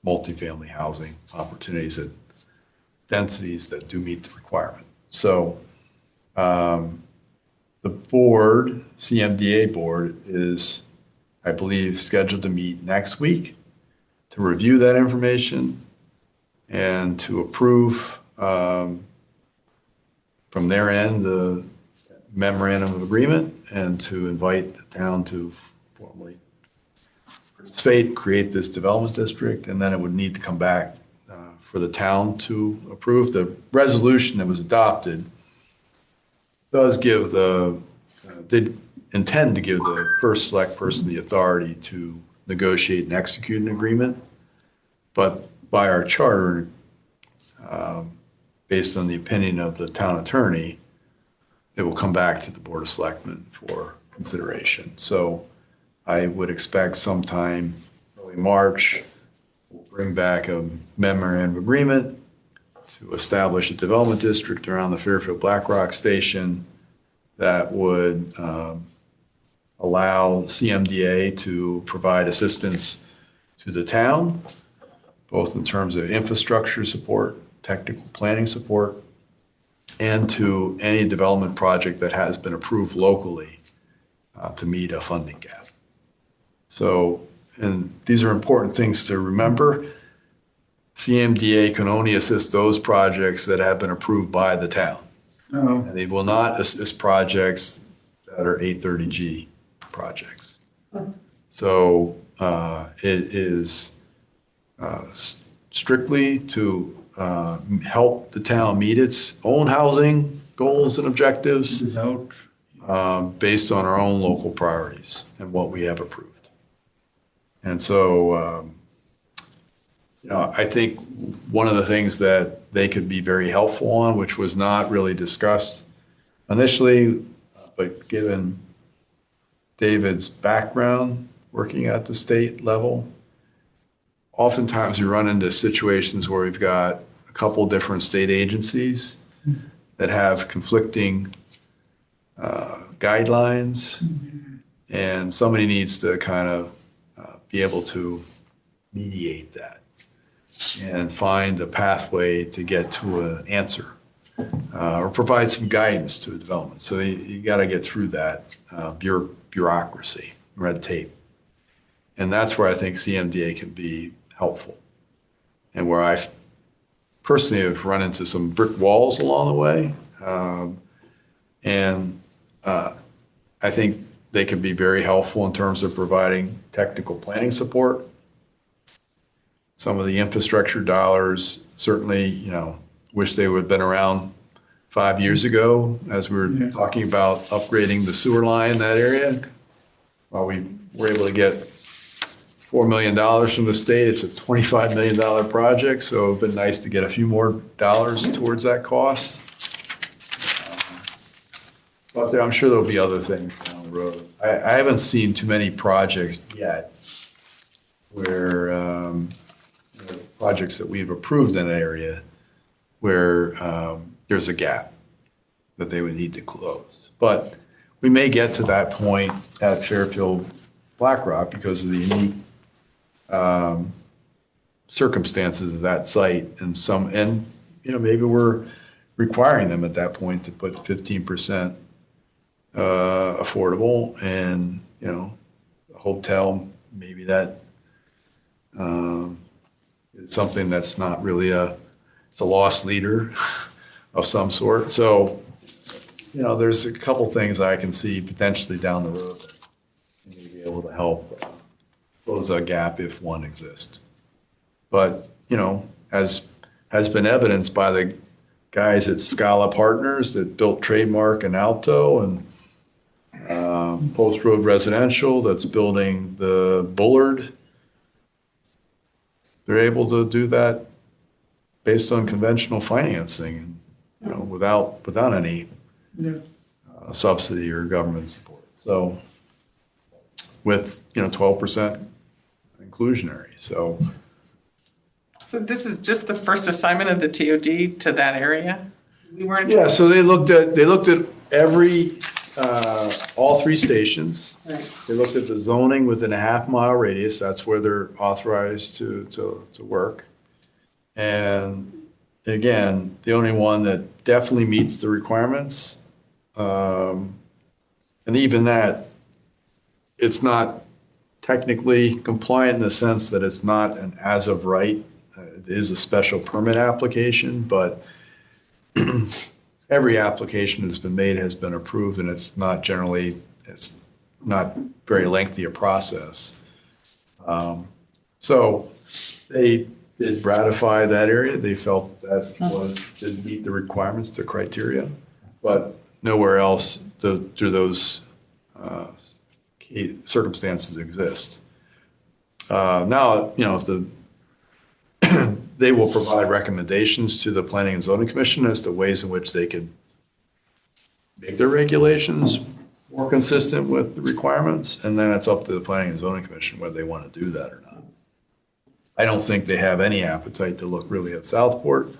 multifamily housing opportunities at densities that do meet the requirement. So the board, CMDA board, is, I believe, scheduled to meet next week to review that information and to approve from their end the memorandum of agreement and to invite the town to formally participate, create this development district, and then it would need to come back for the town to approve. The resolution that was adopted does give did intend to give the first select person the authority to negotiate and execute an agreement, but by our charter, based on the opinion of the town attorney, it will come back to the Board of Selectmen for consideration. So I would expect sometime early early March, we'll bring back a memorandum of agreement to establish a development district around the Fairfield Black Rock Station that would allow CMDA to provide assistance to the town, both in terms of infrastructure support, technical planning support, and to any development project that has been approved locally to meet a funding gap. So, and these are important things to remember. CMDA can only assist those projects that have been approved by the town. Oh. And they will not assist projects that are 830G projects. So it is strictly to help the town meet its own housing goals and objectives Without, based on our own local priorities and what we have approved. And so, I think one of the things that they could be very helpful on, which was not really discussed initially, but given David's background working at the state level, oftentimes we run into situations where we've got a couple different state agencies that have conflicting guidelines, and somebody needs to kind of be able to mediate that and find a pathway to get to an answer or provide some guidance to a development. So you got to get through that bureaucracy, red tape. And that's where I think CMDA can be helpful, and where I personally have run into some brick walls along the way. I think they can be very helpful in terms of providing technical planning support. Some of the infrastructure dollars, certainly, wish they would have been around 5 years ago as we were talking about upgrading the sewer line in that area. While we were able to get $4 million from the state, it's a $25 million project, so it'd been nice to get a few more dollars towards that cost. But I'm sure there'll be other things down the road. I haven't seen too many projects yet where projects that we've approved in an area where there's a gap that they would need to close. But we may get to that point at Fairfield Black Rock because of the unique circumstances of that site, and maybe we're requiring them at that point to put 15% affordable, and a hotel, maybe that is something that's not really it's a loss leader of some sort. So, there's a couple things I can see potentially down the road that may be able to help close a gap if one exists. But, as has been evidenced by the guys at Scala Partners that built Trademark and Alto, and Post Road Residential that's building the Bullard, they're able to do that based on conventional financing, without any subsidy or government support. So with 12% inclusionary. So this is just the first assignment of the TOD to that area? We weren't. yeah, so they looked at every all three stations. Right. They looked at the zoning within a half-mile radius. That's where they're authorized to work. And again, the only one that definitely meets the requirements, and even that, it's not technically compliant in the sense that it's not an as of right. It is a special permit application, but every application that's been made has been approved, and it's not very lengthy a process. So they did ratify that area. They felt that didn't meet the requirements, the criteria, but nowhere else do those key circumstances exist. Now, if they will provide recommendations to the Planning and Zoning Commission as to ways in which they could make their regulations more consistent with the requirements, and then it's up to the Planning and Zoning Commission whether they want to do that or not. I don't think they have any appetite to look really at Southport.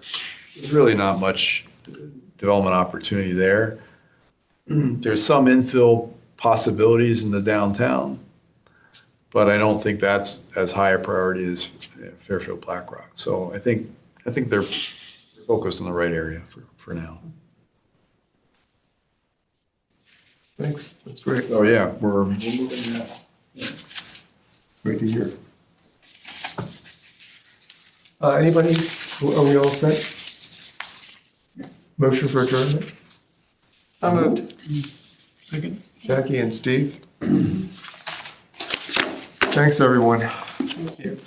There's really not much development opportunity there. There's some infill possibilities in the downtown, but I don't think that's as high a priority as Fairfield Blackrock. So I think they're focused on the right area for now. Thanks, that's great. Oh, yeah, we're moving now. Great to hear. Anybody, are we all set? Motion for adjournment? So moved. Jackie and Steve? Thanks, everyone. Thank you.